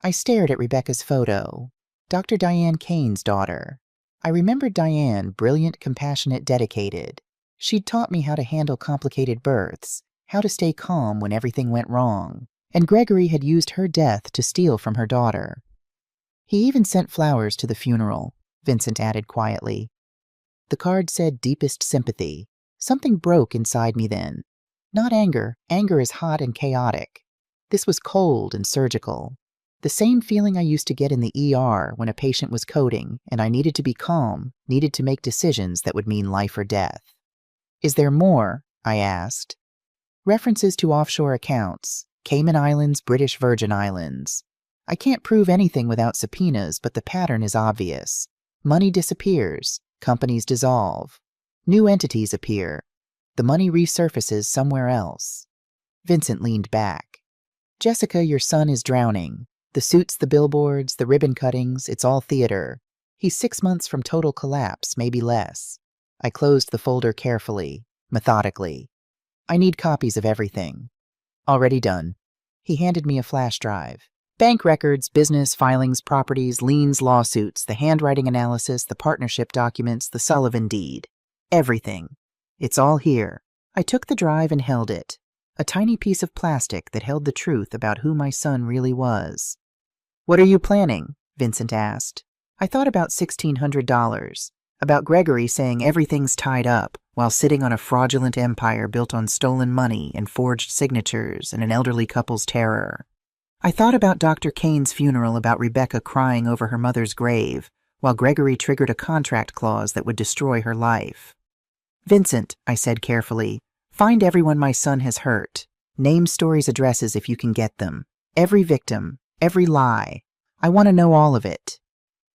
I stared at Rebecca's photo, Dr. Diane Kane's daughter. I remembered Diane, brilliant, compassionate, dedicated. She'd taught me how to handle complicated births, how to stay calm when everything went wrong, and Gregory had used her death to steal from her daughter. He even sent flowers to the funeral, Vincent added quietly. The card said deepest sympathy. Something broke inside me then. Not anger. Anger is hot and chaotic. This was cold and surgical. The same feeling I used to get in the ER when a patient was coding and I needed to be calm, needed to make decisions that would mean life or death. Is there more? I asked. References to offshore accounts, Cayman Islands, British Virgin Islands. I can't prove anything without subpoenas, but the pattern is obvious. Money disappears, companies dissolve, new entities appear. The money resurfaces somewhere else. Vincent leaned back. Jessica, your son is drowning. The suits, the billboards, the ribbon cuttings, it's all theater. He's 6 months from total collapse, maybe less. I closed the folder carefully, methodically. I need copies of everything. Already done. He handed me a flash drive. Bank records, business filings, properties, liens, lawsuits, the handwriting analysis, the partnership documents, the Sullivan deed. Everything. It's all here. I took the drive and held it. A tiny piece of plastic that held the truth about who my son really was. What are you planning? Vincent asked. I thought about $1,600. About Gregory saying everything's tied up while sitting on a fraudulent empire built on stolen money and forged signatures and an elderly couple's terror. I thought about Dr. Kane's funeral, about Rebecca crying over her mother's grave, while Gregory triggered a contract clause that would destroy her life. Vincent, I said carefully, find everyone my son has hurt. Names, stories, addresses if you can get them. Every victim, every lie. I want to know all of it.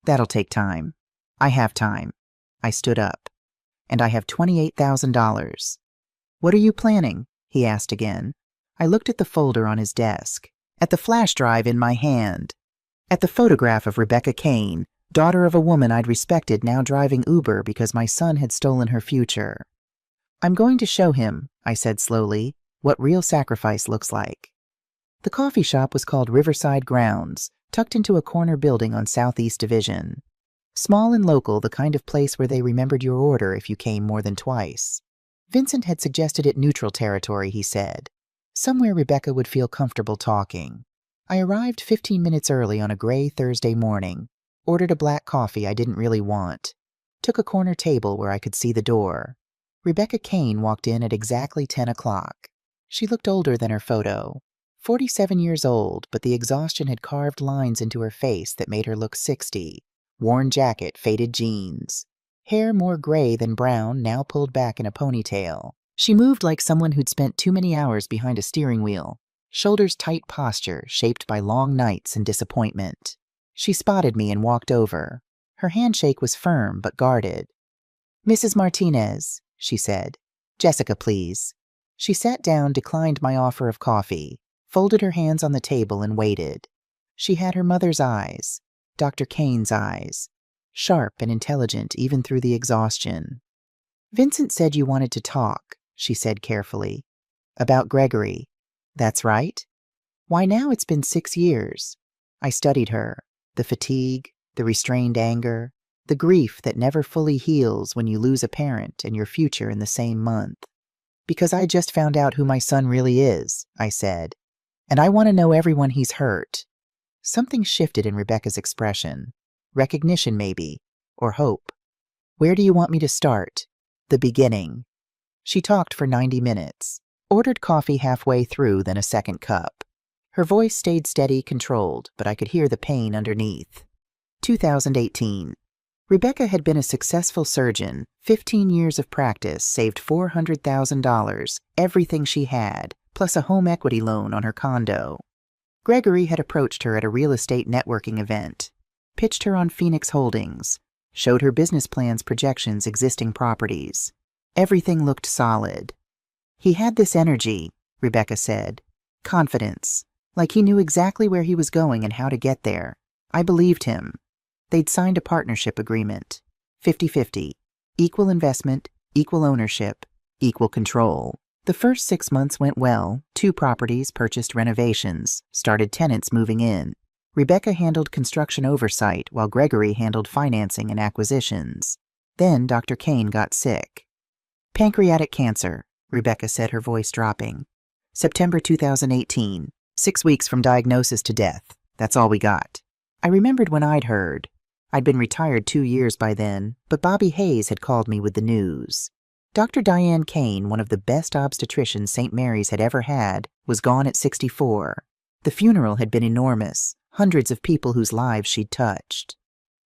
That'll take time. I have time. I stood up. And I have $28,000. What are you planning? He asked again. I looked at the folder on his desk, at the flash drive in my hand, at the photograph of Rebecca Kane, daughter of a woman I'd respected, now driving Uber because my son had stolen her future. I'm going to show him, I said slowly, what real sacrifice looks like. The coffee shop was called Riverside Grounds, tucked into a corner building on Southeast Division. Small and local, the kind of place where they remembered your order if you came more than twice. Vincent had suggested it neutral territory, he said. Somewhere Rebecca would feel comfortable talking. I arrived 15 minutes early on a gray Thursday morning, ordered a black coffee I didn't really want, took a corner table where I could see the door. Rebecca Kane walked in at exactly 10 o'clock. She looked older than her photo, 47 years old, but the exhaustion had carved lines into her face that made her look 60. Worn jacket, faded jeans. Hair more gray than brown, now pulled back in a ponytail. She moved like someone who'd spent too many hours behind a steering wheel. Shoulders tight posture, shaped by long nights and disappointment. She spotted me and walked over. Her handshake was firm but guarded. Mrs. Martinez, she said. Jessica, please. She sat down, declined my offer of coffee, folded her hands on the table, and waited. She had her mother's eyes, Dr. Kane's eyes, sharp and intelligent even through the exhaustion. Vincent said you wanted to talk, she said carefully. About Gregory. That's right. Why, now it's been 6 years. I studied her, the fatigue, the restrained anger, the grief that never fully heals when you lose a parent and your future in the same month. Because I just found out who my son really is, I said, and I want to know everyone he's hurt. Something shifted in Rebecca's expression. Recognition, maybe, or hope. Where do you want me to start? The beginning. She talked for 90 minutes, ordered coffee halfway through, then a second cup. Her voice stayed steady, controlled, but I could hear the pain underneath. 2018. Rebecca had been a successful surgeon. 15 years of practice saved $400,000, everything she had, plus a home equity loan on her condo. Gregory had approached her at a real estate networking event, pitched her on Phoenix Holdings, showed her business plans, projections, existing properties. Everything looked solid. He had this energy, Rebecca said, confidence, like he knew exactly where he was going and how to get there. I believed him. They'd signed a partnership agreement, 50-50, equal investment, equal ownership, equal control. The first 6 months went well. 2 properties, purchased renovations, started tenants moving in. Rebecca handled construction oversight while Gregory handled financing and acquisitions. Then Dr. Kane got sick. Pancreatic cancer, Rebecca said, her voice dropping. September 2018, 6 weeks from diagnosis to death. That's all we got. I remembered when I'd heard. I'd been retired 2 years by then, but Bobby Hayes had called me with the news. Dr. Diane Kane, one of the best obstetricians St. Mary's had ever had, was gone at 64. The funeral had been enormous, hundreds of people whose lives she'd touched.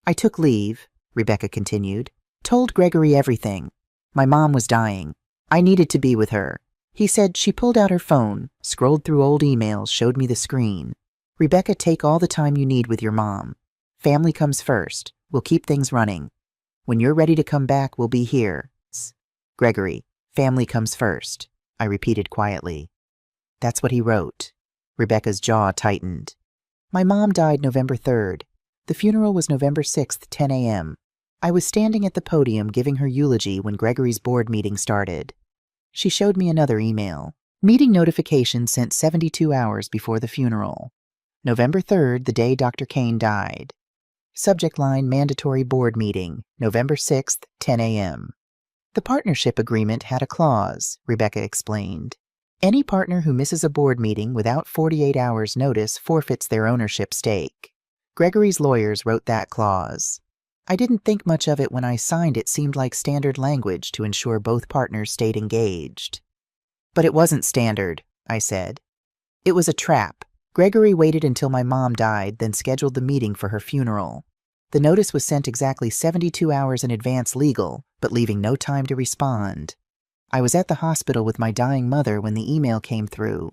I took leave, Rebecca continued, told Gregory everything. My mom was dying. I needed to be with her. He said. She pulled out her phone, scrolled through old emails, showed me the screen. Rebecca, take all the time you need with your mom. Family comes first. We'll keep things running. When you're ready to come back, we'll be here. Gregory, family comes first, I repeated quietly. That's what he wrote. Rebecca's jaw tightened. My mom died November 3rd. The funeral was November 6th, 10 a.m. I was standing at the podium giving her eulogy when Gregory's board meeting started. She showed me another email. Meeting notification sent 72 hours before the funeral. November 3rd, the day Dr. Kane died. Subject line, mandatory board meeting, November 6th, 10 a.m. The partnership agreement had a clause, Rebecca explained. Any partner who misses a board meeting without 48 hours' notice forfeits their ownership stake. Gregory's lawyers wrote that clause. I didn't think much of it when I signed. It seemed like standard language to ensure both partners stayed engaged. But it wasn't standard, I said. It was a trap. Gregory waited until my mom died, then scheduled the meeting for her funeral. The notice was sent exactly 72 hours in advance legal, but leaving no time to respond. I was at the hospital with my dying mother when the email came through.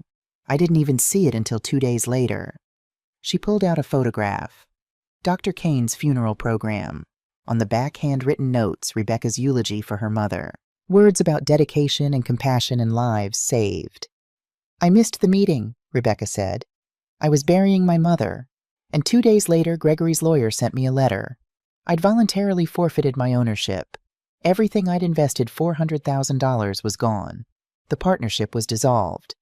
I didn't even see it until 2 days later. She pulled out a photograph. Dr. Kane's funeral program. On the back, handwritten notes, Rebecca's eulogy for her mother. Words about dedication and compassion and lives saved. I missed the meeting, Rebecca said. I was burying my mother, and 2 days later Gregory's lawyer sent me a letter. I'd voluntarily forfeited my ownership. Everything I'd invested $400,000 was gone. The partnership was dissolved.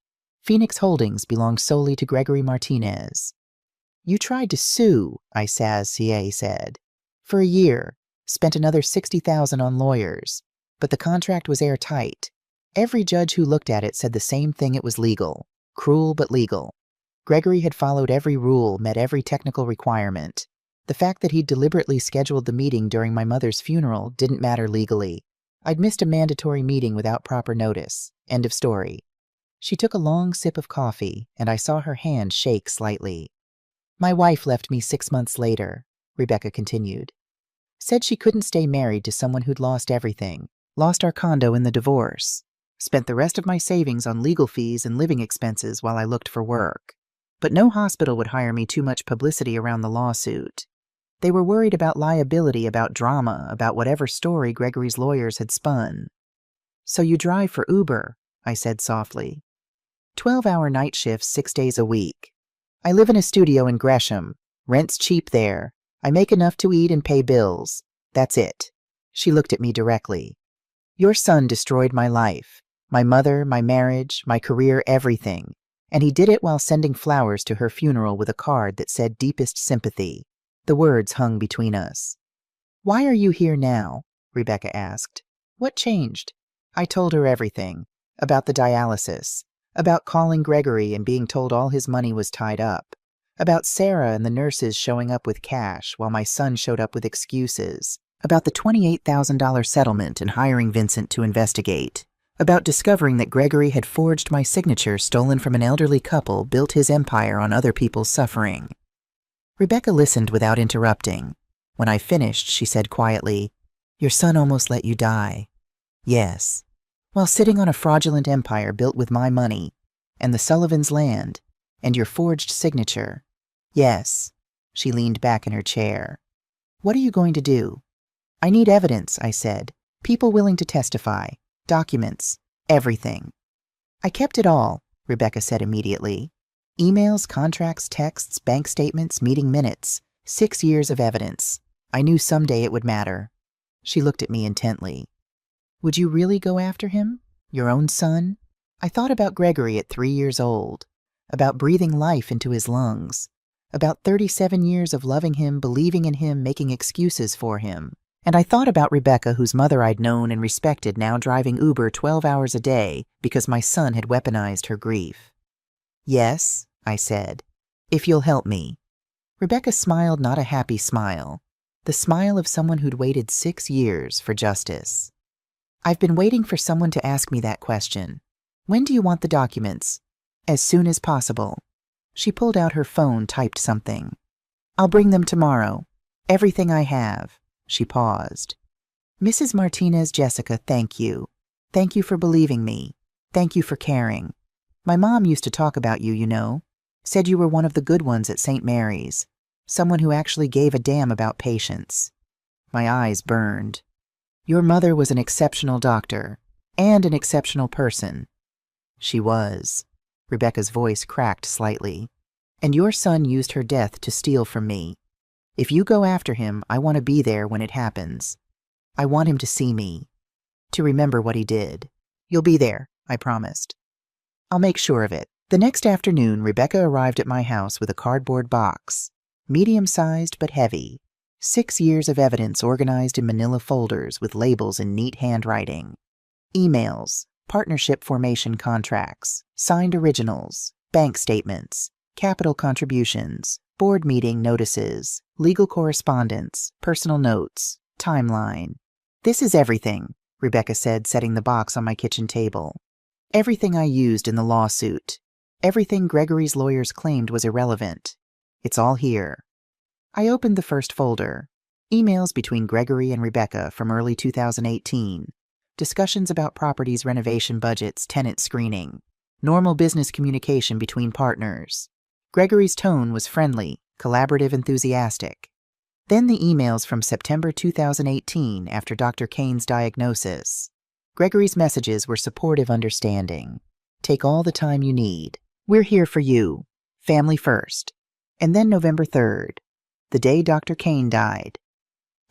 Phoenix Holdings belonged solely to Gregory Martinez. You tried to sue, ICA said. For a year, spent another $60,000 on lawyers, but the contract was airtight. Every judge who looked at it said the same thing: it was legal. Cruel but legal. Gregory had followed every rule, met every technical requirement. The fact that he'd deliberately scheduled the meeting during my mother's funeral didn't matter legally. I'd missed a mandatory meeting without proper notice. End of story. She took a long sip of coffee, and I saw her hand shake slightly. My wife left me 6 months later, Rebecca continued. Said she couldn't stay married to someone who'd lost everything. Lost our condo in the divorce. Spent the rest of my savings on legal fees and living expenses while I looked for work. But no hospital would hire me, too much publicity around the lawsuit. They were worried about liability, about drama, about whatever story Gregory's lawyers had spun. "So you drive for Uber," I said softly. 12-hour night shifts 6 days a week. I live in a studio in Gresham. Rent's cheap there. I make enough to eat and pay bills. That's it. She looked at me directly. "Your son destroyed my life. My mother, my marriage, my career, everything. And he did it while sending flowers to her funeral with a card that said deepest sympathy." The words hung between us. "Why are you here now?" Rebecca asked. "What changed?" I told her everything. About the dialysis. About calling Gregory and being told all his money was tied up. About Sarah and the nurses showing up with cash while my son showed up with excuses. About the $28,000 settlement and hiring Vincent to investigate. About discovering that Gregory had forged my signature stolen from an elderly couple, built his empire on other people's suffering. Rebecca listened without interrupting. When I finished, she said quietly, "Your son almost let you die." "Yes. While sitting on a fraudulent empire built with my money, and the Sullivans' land, and your forged signature." "Yes." She leaned back in her chair. "What are you going to do?" "I need evidence," I said. "People willing to testify. Documents. Everything." "I kept it all," Rebecca said immediately. "Emails, contracts, texts, bank statements, meeting minutes. 6 years of evidence. I knew someday it would matter." She looked at me intently. "Would you really go after him? Your own son?" I thought about Gregory at 3 years old. About breathing life into his lungs. About 37 years of loving him, believing in him, making excuses for him. And I thought about Rebecca, whose mother I'd known and respected, now driving Uber 12 hours a day because my son had weaponized her grief. "Yes," I said, "if you'll help me." Rebecca smiled, not a happy smile. The smile of someone who'd waited 6 years for justice. "I've been waiting for someone to ask me that question. When do you want the documents?" "As soon as possible." She pulled out her phone, typed something. "I'll bring them tomorrow. Everything I have." She paused. "Mrs. Martinez, Jessica, thank you. Thank you for believing me. Thank you for caring. My mom used to talk about you, you know. Said you were one of the good ones at St. Mary's. Someone who actually gave a damn about patients." My eyes burned. "Your mother was an exceptional doctor. And an exceptional person." She was. Rebecca's voice cracked slightly. "And your son used her death to steal from me. If you go after him, I want to be there when it happens. I want him to see me. To remember what he did. You'll be there," I promised. "I'll make sure of it." The next afternoon, Rebecca arrived at my house with a cardboard box. Medium-sized but heavy. 6 years of evidence organized in manila folders with labels in neat handwriting. Emails, partnership formation contracts, signed originals, bank statements, capital contributions, board meeting notices, legal correspondence, personal notes, timeline. "This is everything," Rebecca said, setting the box on my kitchen table. "Everything I used in the lawsuit. Everything Gregory's lawyers claimed was irrelevant. It's all here." I opened the first folder. Emails between Gregory and Rebecca from early 2018. Discussions about properties, renovation budgets, tenant screening. Normal business communication between partners. Gregory's tone was friendly, collaborative, enthusiastic. Then the emails from September 2018 after Dr. Kane's diagnosis. Gregory's messages were supportive, understanding. "Take all the time you need. We're here for you. Family first." And then November 3rd, the day Dr. Kane died.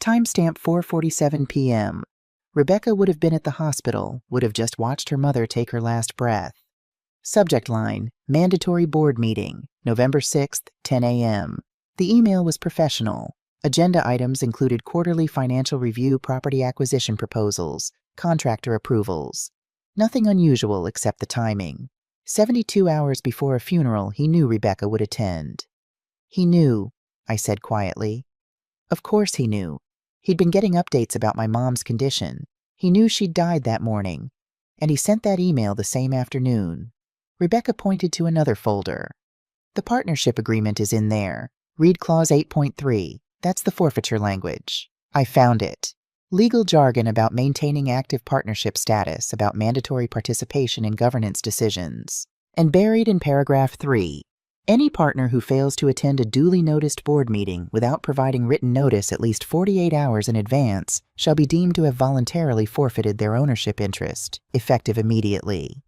Timestamp 4:47 p.m. Rebecca would have been at the hospital, would have just watched her mother take her last breath. Subject line, mandatory board meeting, November 6th, 10 a.m. The email was professional. Agenda items included quarterly financial review, property acquisition proposals, contractor approvals. Nothing unusual except the timing. 72 hours before a funeral he knew Rebecca would attend. "He knew," I said quietly. Of course he knew. He'd been getting updates about my mom's condition. He knew she'd died that morning. And he sent that email the same afternoon. Rebecca pointed to another folder. "The partnership agreement is in there. Read clause 8.3. That's the forfeiture language. I found it. Legal jargon about maintaining active partnership status, about mandatory participation in governance decisions. And buried in paragraph 3, Any partner who fails to attend a duly noticed board meeting without providing written notice at least 48 hours in advance shall be deemed to have voluntarily forfeited their ownership interest, effective immediately.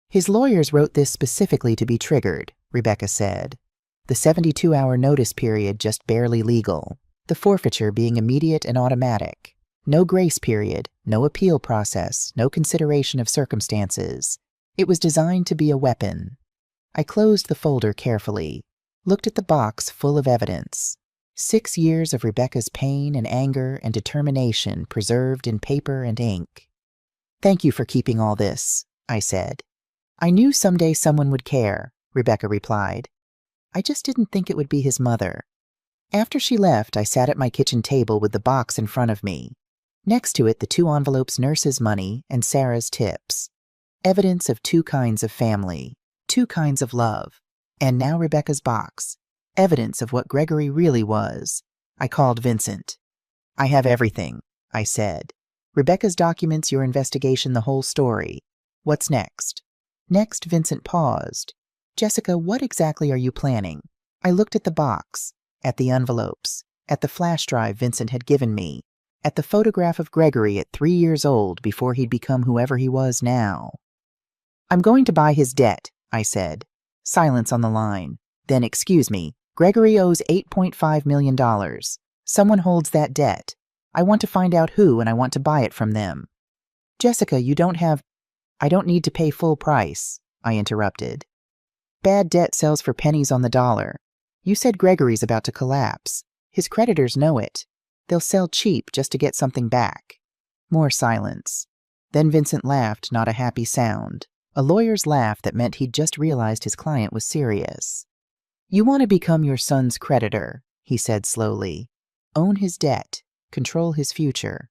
His lawyers wrote this specifically to be triggered, Rebecca said. The 72-hour notice period just barely legal, the forfeiture being immediate and automatic. No grace period, no appeal process, no consideration of circumstances. It was designed to be a weapon. I closed the folder carefully, looked at the box full of evidence. 6 years of Rebecca's pain and anger and determination preserved in paper and ink. "Thank you for keeping all this," I said. "I knew someday someone would care," Rebecca replied. "I just didn't think it would be his mother." After she left, I sat at my kitchen table with the box in front of me. Next to it, the 2 envelopes: Nurse's money and Sarah's tips. Evidence of 2 kinds of family, 2 kinds of love. And now Rebecca's box. Evidence of what Gregory really was. I called Vincent. "I have everything," I said. "Rebecca's documents, your investigation, the whole story. What's next?" Next, Vincent paused. "Jessica, what exactly are you planning?" I looked at the box, at the envelopes, at the flash drive Vincent had given me, at the photograph of Gregory at 3 years old before he'd become whoever he was now. "I'm going to buy his debt," I said. Silence on the line. Then, "Excuse me, Gregory owes $8.5 million. Someone holds that debt. I want to find out who, and I want to buy it from them." "Jessica, I don't need to pay full price," I interrupted. "Bad debt sells for pennies on the dollar. You said Gregory's about to collapse. His creditors know it. They'll sell cheap just to get something back." More silence. Then Vincent laughed, not a happy sound. A lawyer's laugh that meant he'd just realized his client was serious. "You want to become your son's creditor," he said slowly. "Own his debt. Control his future.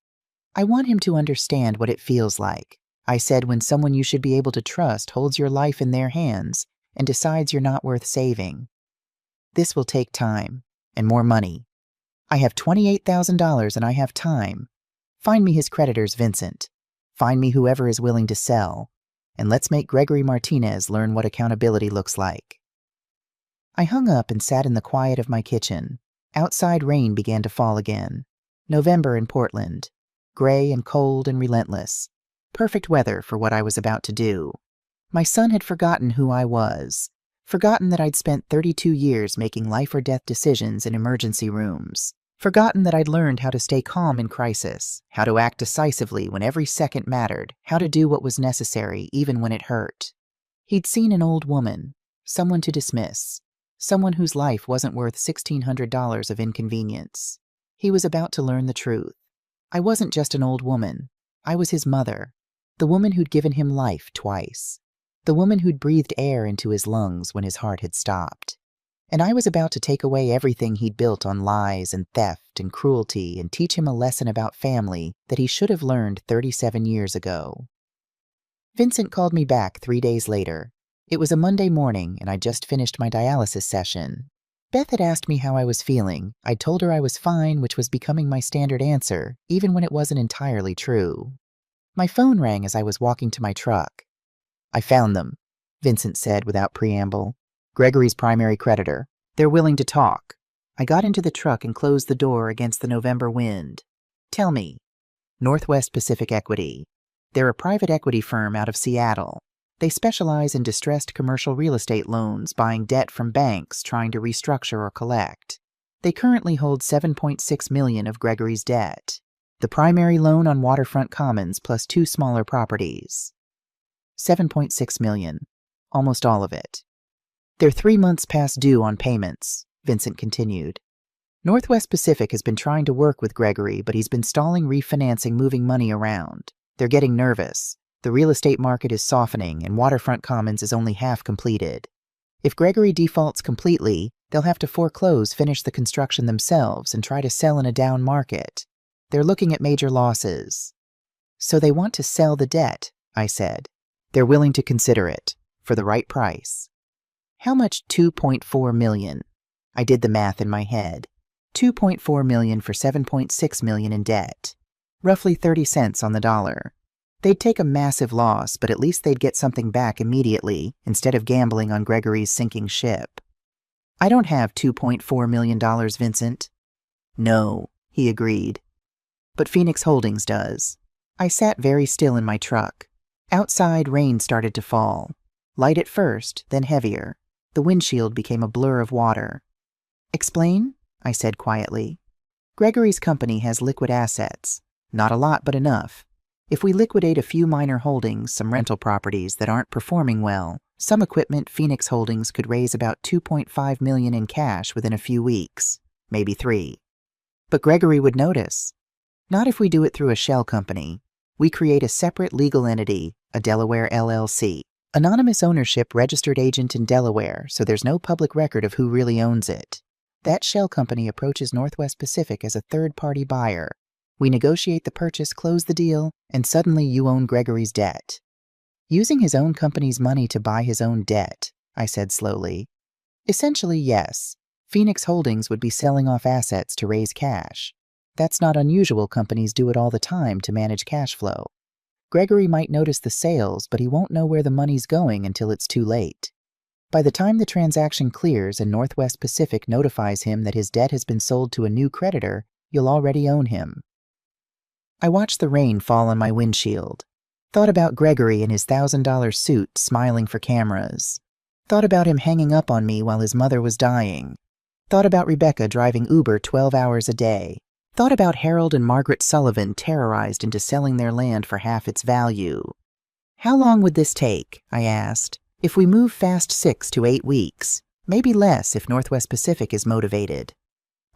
I want him to understand what it feels like," I said, "when someone you should be able to trust holds your life in their hands and decides you're not worth saving. This will take time and more money. I have $28,000 and I have time. Find me his creditors, Vincent. Find me whoever is willing to sell. And let's make Gregory Martinez learn what accountability looks like." I hung up and sat in the quiet of my kitchen. Outside, rain began to fall again. November in Portland. Gray and cold and relentless. Perfect weather for what I was about to do. My son had forgotten who I was. Forgotten that I'd spent 32 years making life-or-death decisions in emergency rooms. Forgotten that I'd learned how to stay calm in crisis, how to act decisively when every second mattered, how to do what was necessary even when it hurt. He'd seen an old woman, someone to dismiss, someone whose life wasn't worth $1,600 of inconvenience. He was about to learn the truth. I wasn't just an old woman. I was his mother, the woman who'd given him life twice, the woman who'd breathed air into his lungs when his heart had stopped. And I was about to take away everything he'd built on lies and theft and cruelty and teach him a lesson about family that he should have learned 37 years ago. Vincent called me back 3 days later. It was a Monday morning, and I'd just finished my dialysis session. Beth had asked me how I was feeling. I told her I was fine, which was becoming my standard answer, even when it wasn't entirely true. My phone rang as I was walking to my truck. "I found them," Vincent said without preamble. "Gregory's primary creditor. They're willing to talk." I got into the truck and closed the door against the November wind. "Tell me." "Northwest Pacific Equity. They're a private equity firm out of Seattle. They specialize in distressed commercial real estate loans, buying debt from banks trying to restructure or collect. They currently hold $7.6 million of Gregory's debt. The primary loan on Waterfront Commons plus 2 smaller properties. $7.6 million. Almost all of it. They're 3 months past due on payments," Vincent continued. "Northwest Pacific has been trying to work with Gregory, but he's been stalling refinancing, moving money around. They're getting nervous. The real estate market is softening, and Waterfront Commons is only half completed. If Gregory defaults completely, they'll have to foreclose, finish the construction themselves, and try to sell in a down market. They're looking at major losses." "So they want to sell the debt," I said. "They're willing to consider it, for the right price." "How much?" $2.4 million. I did the math in my head. $2.4 million for $7.6 million in debt. Roughly 30 cents on the dollar. They'd take a massive loss, but at least they'd get something back immediately, instead of gambling on Gregory's sinking ship. I don't have $2.4 million, Vincent. No, he agreed. But Phoenix Holdings does. I sat very still in my truck. Outside, rain started to fall. Light at first, then heavier. The windshield became a blur of water. Explain? I said quietly. Gregory's company has liquid assets. Not a lot, but enough. If we liquidate a few minor holdings, some rental properties that aren't performing well, some equipment, Phoenix Holdings could raise about $2.5 million in cash within a few weeks, maybe 3. But Gregory would notice. Not if we do it through a shell company. We create a separate legal entity, a Delaware LLC. Anonymous ownership, registered agent in Delaware, so there's no public record of who really owns it. That shell company approaches Northwest Pacific as a third-party buyer. We negotiate the purchase, close the deal, and suddenly you own Gregory's debt. Using his own company's money to buy his own debt, I said slowly. Essentially, yes. Phoenix Holdings would be selling off assets to raise cash. That's not unusual. Companies do it all the time to manage cash flow. Gregory might notice the sales, but he won't know where the money's going until it's too late. By the time the transaction clears and Northwest Pacific notifies him that his debt has been sold to a new creditor, you'll already own him. I watched the rain fall on my windshield. Thought about Gregory in his $1,000 suit smiling for cameras. Thought about him hanging up on me while his mother was dying. Thought about Rebecca driving Uber 12 hours a day. Thought about Harold and Margaret Sullivan terrorized into selling their land for half its value. How long would this take, I asked, if we move fast 6 to 8 weeks? Maybe less if Northwest Pacific is motivated.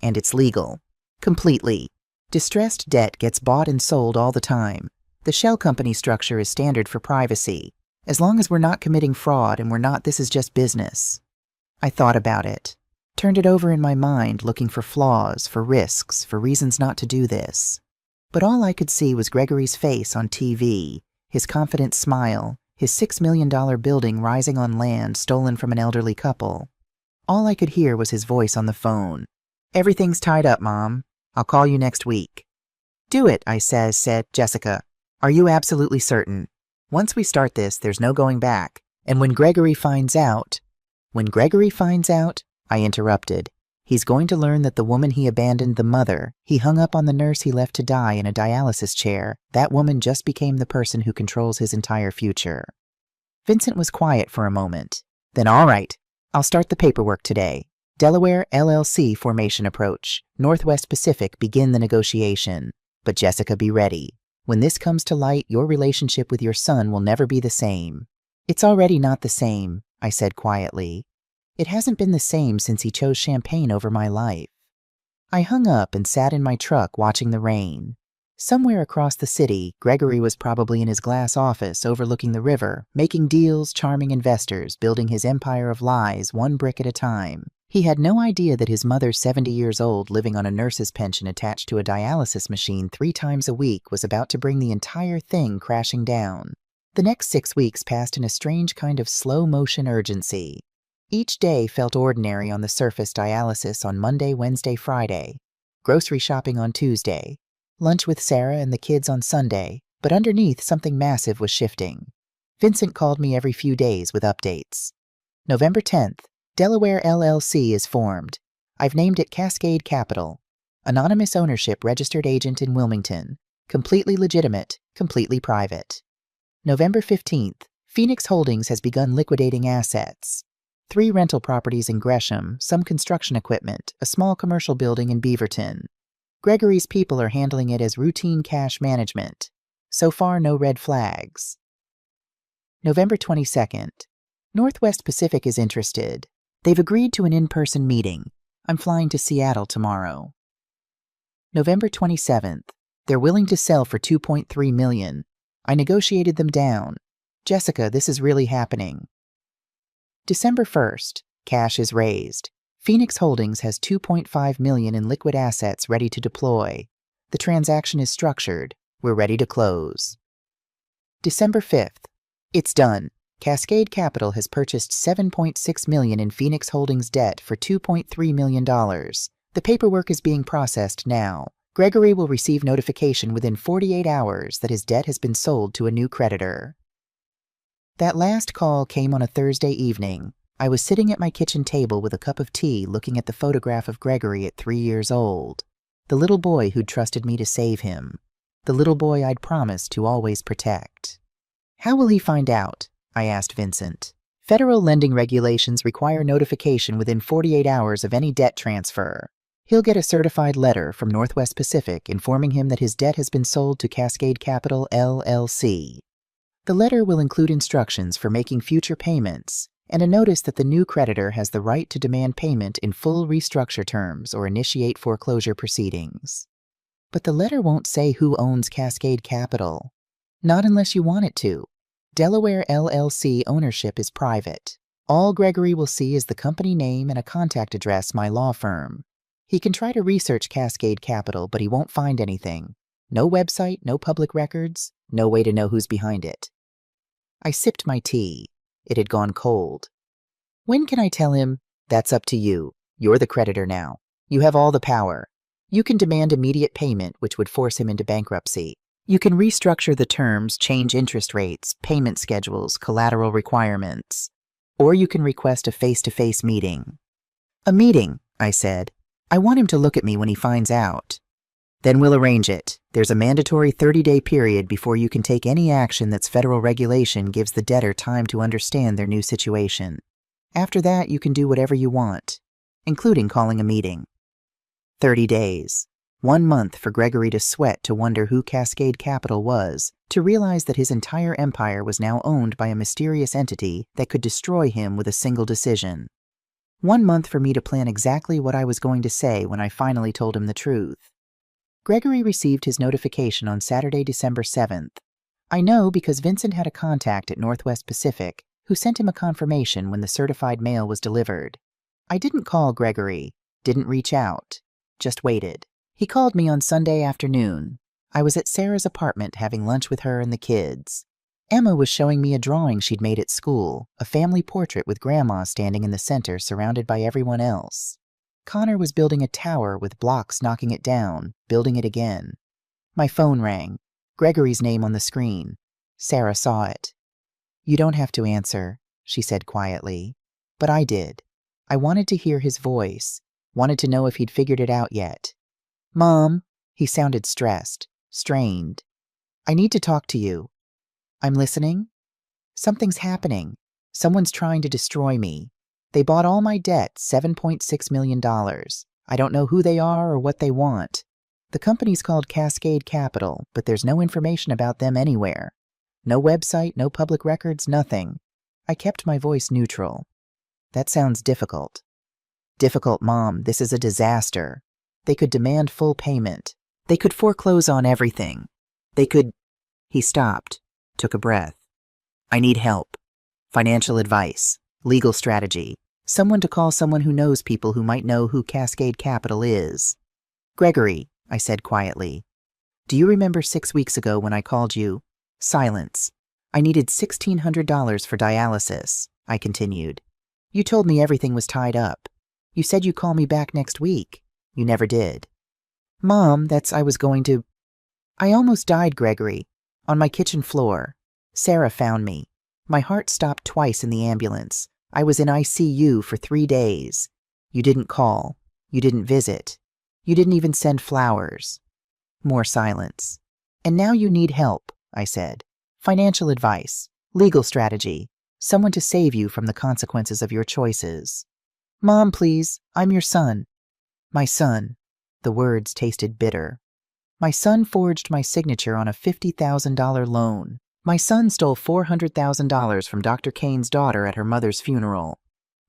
And it's legal. Completely. Distressed debt gets bought and sold all the time. The shell company structure is standard for privacy. As long as we're not committing fraud and we're not, this is just business. I thought about it. Turned it over in my mind, looking for flaws, for risks, for reasons not to do this. But all I could see was Gregory's face on TV, his confident smile, his $6 million building rising on land stolen from an elderly couple. All I could hear was his voice on the phone. Everything's tied up, Mom. I'll call you next week. Do it, I said Jessica. Are you absolutely certain? Once we start this, there's no going back. And when Gregory finds out, I interrupted. He's going to learn that the woman he abandoned, the mother, he hung up on the nurse he left to die in a dialysis chair, that woman just became the person who controls his entire future. Vincent was quiet for a moment. Then all right, I'll start the paperwork today. Delaware LLC formation approach. Northwest Pacific begin the negotiation. But Jessica, be ready. When this comes to light, your relationship with your son will never be the same. It's already not the same, I said quietly. It hasn't been the same since he chose champagne over my life. I hung up and sat in my truck watching the rain. Somewhere across the city, Gregory was probably in his glass office overlooking the river, making deals, charming investors, building his empire of lies one brick at a time. He had no idea that his mother, 70 years old, living on a nurse's pension attached to a dialysis machine 3 times a week, was about to bring the entire thing crashing down. The next 6 weeks passed in a strange kind of slow-motion urgency. Each day felt ordinary on the surface: dialysis on Monday, Wednesday, Friday, grocery shopping on Tuesday, lunch with Sarah and the kids on Sunday, but underneath something massive was shifting. Vincent called me every few days with updates. November 10th, Delaware LLC is formed. I've named it Cascade Capital. Anonymous ownership, registered agent in Wilmington. Completely legitimate, completely private. November 15th, Phoenix Holdings has begun liquidating assets. 3 rental properties in Gresham, some construction equipment, a small commercial building in Beaverton. Gregory's people are handling it as routine cash management. So far, no red flags. November 22nd. Northwest Pacific is interested. They've agreed to an in-person meeting. I'm flying to Seattle tomorrow. November 27th. They're willing to sell for $2.3 million. I negotiated them down. Jessica, this is really happening. December 1st. Cash is raised. Phoenix Holdings has $2.5 million in liquid assets ready to deploy. The transaction is structured. We're ready to close. December 5th. It's done. Cascade Capital has purchased $7.6 million in Phoenix Holdings debt for $2.3 million. The paperwork is being processed now. Gregory will receive notification within 48 hours that his debt has been sold to a new creditor. That last call came on a Thursday evening. I was sitting at my kitchen table with a cup of tea looking at the photograph of Gregory at 3 years old. The little boy who'd trusted me to save him. The little boy I'd promised to always protect. How will he find out? I asked Vincent. Federal lending regulations require notification within 48 hours of any debt transfer. He'll get a certified letter from Northwest Pacific informing him that his debt has been sold to Cascade Capital, LLC. The letter will include instructions for making future payments and a notice that the new creditor has the right to demand payment in full restructure terms or initiate foreclosure proceedings. But the letter won't say who owns Cascade Capital. Not unless you want it to. Delaware LLC ownership is private. All Gregory will see is the company name and a contact address, my law firm. He can try to research Cascade Capital, but he won't find anything. No website, no public records, no way to know who's behind it. I sipped my tea. It had gone cold. When can I tell him? That's up to you. You're the creditor now. You have all the power. You can demand immediate payment, which would force him into bankruptcy. You can restructure the terms, change interest rates, payment schedules, collateral requirements. Or you can request a face-to-face meeting. A meeting, I said. I want him to look at me when he finds out. Then we'll arrange it. There's a mandatory 30-day period before you can take any action that's federal regulation gives the debtor time to understand their new situation. After that, you can do whatever you want, including calling a meeting. 30 days. 1 month for Gregory to sweat to wonder who Cascade Capital was, to realize that his entire empire was now owned by a mysterious entity that could destroy him with a single decision. 1 month for me to plan exactly what I was going to say when I finally told him the truth. Gregory received his notification on Saturday, December 7th. I know because Vincent had a contact at Northwest Pacific who sent him a confirmation when the certified mail was delivered. I didn't call Gregory, didn't reach out, just waited. He called me on Sunday afternoon. I was at Sarah's apartment having lunch with her and the kids. Emma was showing me a drawing she'd made at school, a family portrait with Grandma standing in the center surrounded by everyone else. Connor was building a tower with blocks knocking it down, building it again. My phone rang. Gregory's name on the screen. Sarah saw it. You don't have to answer, she said quietly. But I did. I wanted to hear his voice, wanted to know if he'd figured it out yet. Mom, he sounded stressed, strained. I need to talk to you. I'm listening. Something's happening. Someone's trying to destroy me. They bought all my debt, $7.6 million. I don't know who they are or what they want. The company's called Cascade Capital, but there's no information about them anywhere. No website, no public records, nothing. I kept my voice neutral. That sounds difficult. Difficult, Mom. This is a disaster. They could demand full payment. They could foreclose on everything. They could... He stopped, took a breath. I need help. Financial advice. Legal strategy. Someone to call someone who knows people who might know who Cascade Capital is. Gregory, I said quietly. Do you remember 6 weeks ago when I called you? Silence. I needed $1,600 for dialysis, I continued. You told me everything was tied up. You said you'd call me back next week. You never did. Mom, I was going to... I almost died, Gregory. On my kitchen floor. Sarah found me. My heart stopped twice in the ambulance. I was in ICU for 3 days. You didn't call. You didn't visit. You didn't even send flowers. More silence. And now you need help, I said. Financial advice. Legal strategy. Someone to save you from the consequences of your choices. Mom, please. I'm your son. My son. The words tasted bitter. My son forged my signature on a $50,000 loan. My son stole $400,000 from Dr. Kane's daughter at her mother's funeral.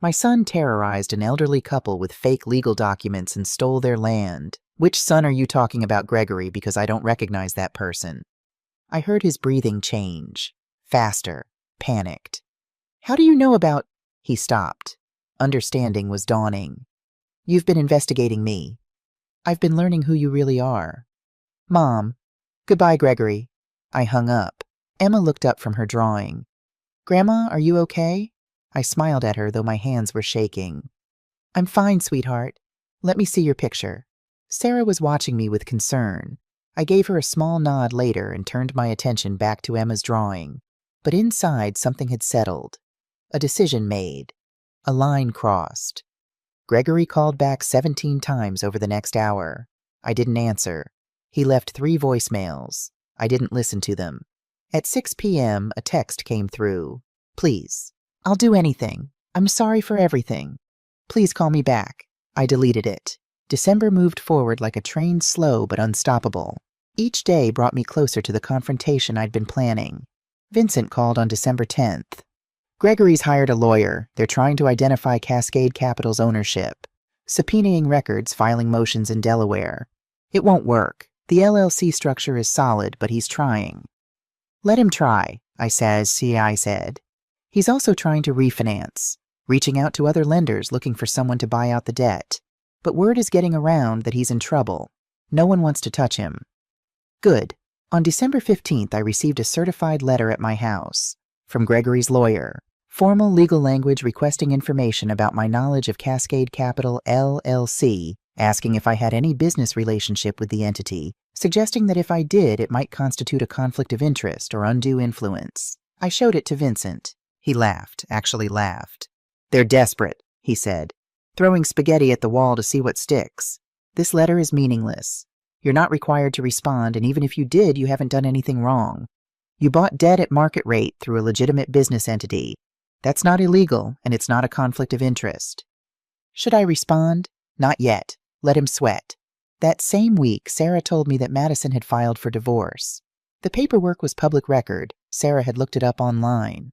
My son terrorized an elderly couple with fake legal documents and stole their land. Which son are you talking about, Gregory, because I don't recognize that person? I heard his breathing change. Faster. Panicked. How do you know about... He stopped. Understanding was dawning. You've been investigating me. I've been learning who you really are. Mom. Goodbye, Gregory. I hung up. Emma looked up from her drawing. Grandma, are you okay? I smiled at her, though my hands were shaking. I'm fine, sweetheart. Let me see your picture. Sarah was watching me with concern. I gave her a small nod later and turned my attention back to Emma's drawing. But inside, something had settled. A decision made. A line crossed. Gregory called back 17 times over the next hour. I didn't answer. He left 3 voicemails. I didn't listen to them. At 6 p.m., a text came through. Please. I'll do anything. I'm sorry for everything. Please call me back. I deleted it. December moved forward like a train, slow but unstoppable. Each day brought me closer to the confrontation I'd been planning. Vincent called on December 10th. Gregory's hired a lawyer. They're trying to identify Cascade Capital's ownership. Subpoenaing records, filing motions in Delaware. It won't work. The LLC structure is solid, but he's trying. Let him try, I said. He's also trying to refinance, reaching out to other lenders looking for someone to buy out the debt. But word is getting around that he's in trouble. No one wants to touch him. Good. On December 15th, I received a certified letter at my house from Gregory's lawyer. Formal legal language requesting information about my knowledge of Cascade Capital LLC, asking if I had any business relationship with the entity, suggesting that if I did, it might constitute a conflict of interest or undue influence. I showed it to Vincent. He laughed, actually laughed. They're desperate, he said, throwing spaghetti at the wall to see what sticks. This letter is meaningless. You're not required to respond, and even if you did, you haven't done anything wrong. You bought debt at market rate through a legitimate business entity. That's not illegal, and it's not a conflict of interest. Should I respond? Not yet. Let him sweat. That same week, Sarah told me that Madison had filed for divorce. The paperwork was public record. Sarah had looked it up online.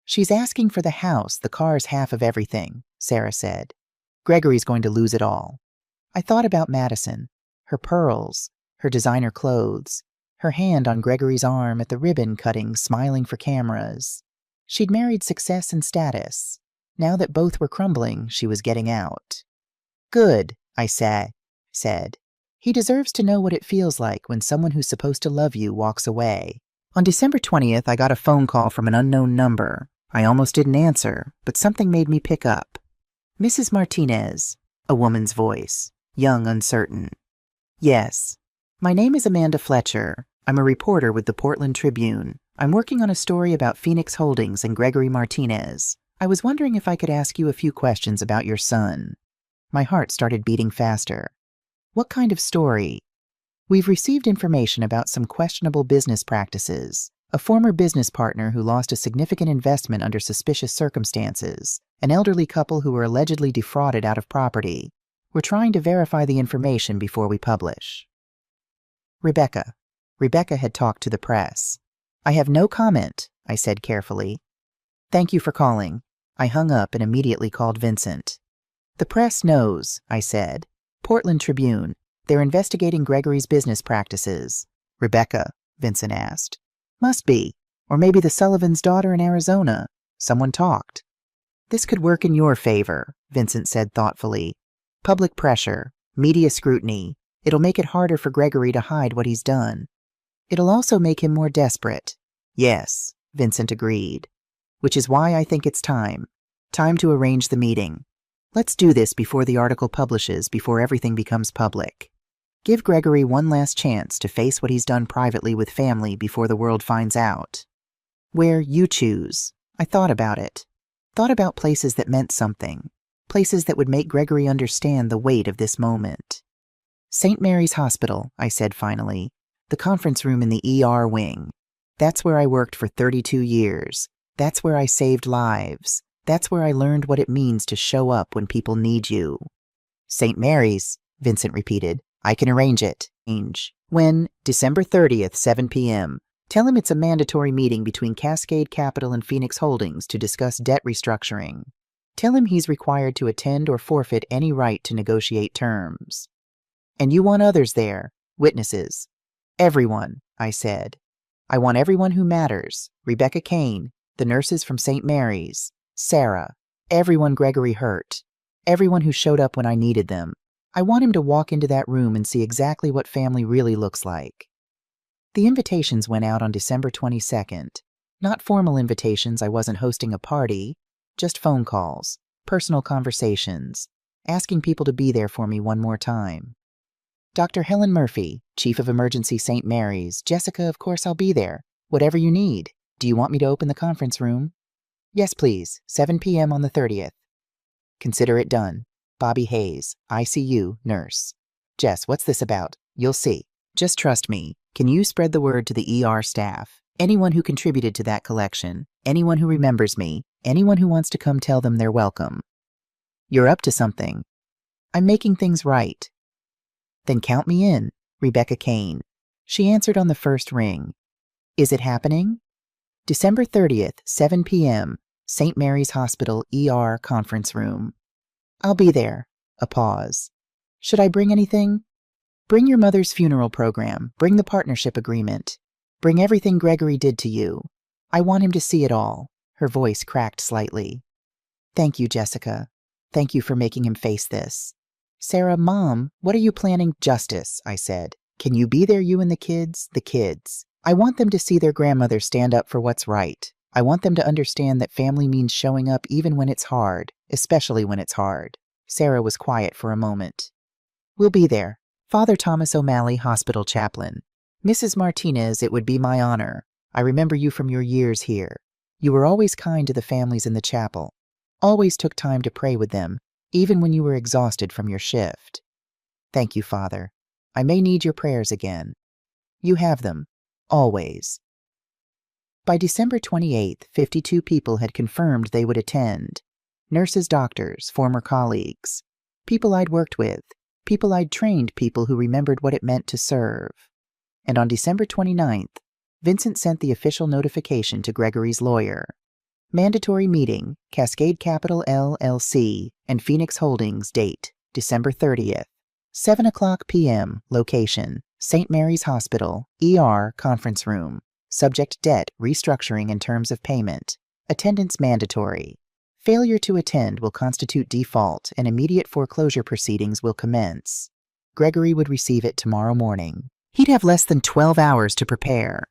She's asking for the house, the car's half of everything, Sarah said. Gregory's going to lose it all. I thought about Madison, her pearls, her designer clothes, her hand on Gregory's arm at the ribbon cutting, smiling for cameras. She'd married success and status. Now that both were crumbling, she was getting out. Good, I said. He deserves to know what it feels like when someone who's supposed to love you walks away. On December 20th, I got a phone call from an unknown number. I almost didn't answer, but something made me pick up. Mrs. Martinez, a woman's voice, young, uncertain. Yes. My name is Amanda Fletcher. I'm a reporter with the Portland Tribune. I'm working on a story about Phoenix Holdings and Gregory Martinez. I was wondering if I could ask you a few questions about your son. My heart started beating faster. What kind of story? We've received information about some questionable business practices. A former business partner who lost a significant investment under suspicious circumstances. An elderly couple who were allegedly defrauded out of property. We're trying to verify the information before we publish. Rebecca. Rebecca had talked to the press. I have no comment, I said carefully. Thank you for calling. I hung up and immediately called Vincent. The press knows, I said. Portland Tribune. They're investigating Gregory's business practices. Rebecca, Vincent asked. Must be. Or maybe the Sullivan's daughter in Arizona. Someone talked. This could work in your favor, Vincent said thoughtfully. Public pressure, media scrutiny. It'll make it harder for Gregory to hide what he's done. It'll also make him more desperate. Yes, Vincent agreed. Which is why I think it's time. Time to arrange the meeting. Let's do this before the article publishes, before everything becomes public. Give Gregory one last chance to face what he's done privately with family before the world finds out. Where you choose. I thought about it. Thought about places that meant something. Places that would make Gregory understand the weight of this moment. St. Mary's Hospital, I said finally. The conference room in the ER wing. That's where I worked for 32 years. That's where I saved lives. That's where I learned what it means to show up when people need you. St. Mary's, Vincent repeated. I can arrange it. When? December 30th, 7 p.m. Tell him it's a mandatory meeting between Cascade Capital and Phoenix Holdings to discuss debt restructuring. Tell him he's required to attend or forfeit any right to negotiate terms. And you want others there, witnesses. Everyone, I said. I want everyone who matters. Rebecca Kane, the nurses from St. Mary's, Sarah, everyone Gregory hurt, everyone who showed up when I needed them. I want him to walk into that room and see exactly what family really looks like. The invitations went out on December 22nd. Not formal invitations, I wasn't hosting a party, just phone calls, personal conversations, asking people to be there for me one more time. Dr. Helen Murphy, Chief of Emergency St. Mary's. Jessica, of course I'll be there. Whatever you need. Do you want me to open the conference room? Yes, please. 7 p.m. on the 30th. Consider it done. Bobby Hayes, ICU, nurse. Jess, what's this about? You'll see. Just trust me. Can you spread the word to the ER staff? Anyone who contributed to that collection, anyone who remembers me, anyone who wants to come tell them they're welcome. You're up to something. I'm making things right. Then count me in, Rebecca Kane. She answered on the first ring. Is it happening? December 30th, 7 p.m., St. Mary's Hospital ER conference room. I'll be there. A pause. Should I bring anything? Bring your mother's funeral program. Bring the partnership agreement. Bring everything Gregory did to you. I want him to see it all. Her voice cracked slightly. Thank you, Jessica. Thank you for making him face this. Sarah, Mom, what are you planning? Justice, I said. Can you be there, you and the kids? The kids. I want them to see their grandmother stand up for what's right. I want them to understand that family means showing up even when it's hard, especially when it's hard. Sarah was quiet for a moment. We'll be there. Father Thomas O'Malley, hospital chaplain. Mrs. Martinez, it would be my honor. I remember you from your years here. You were always kind to the families in the chapel. Always took time to pray with them, even when you were exhausted from your shift. Thank you, Father. I may need your prayers again. You have them. Always. By December 28th, 52 people had confirmed they would attend. Nurses, doctors, former colleagues, people I'd worked with, people I'd trained, people who remembered what it meant to serve. And on December 29th, Vincent sent the official notification to Gregory's lawyer. Mandatory meeting, Cascade Capital LLC and Phoenix Holdings, date, December 30th. 7:00 p.m., location, St. Mary's Hospital, ER conference room. Subject debt, restructuring and terms of payment. Attendance mandatory. Failure to attend will constitute default and immediate foreclosure proceedings will commence. Gregory would receive it tomorrow morning. He'd have less than 12 hours to prepare,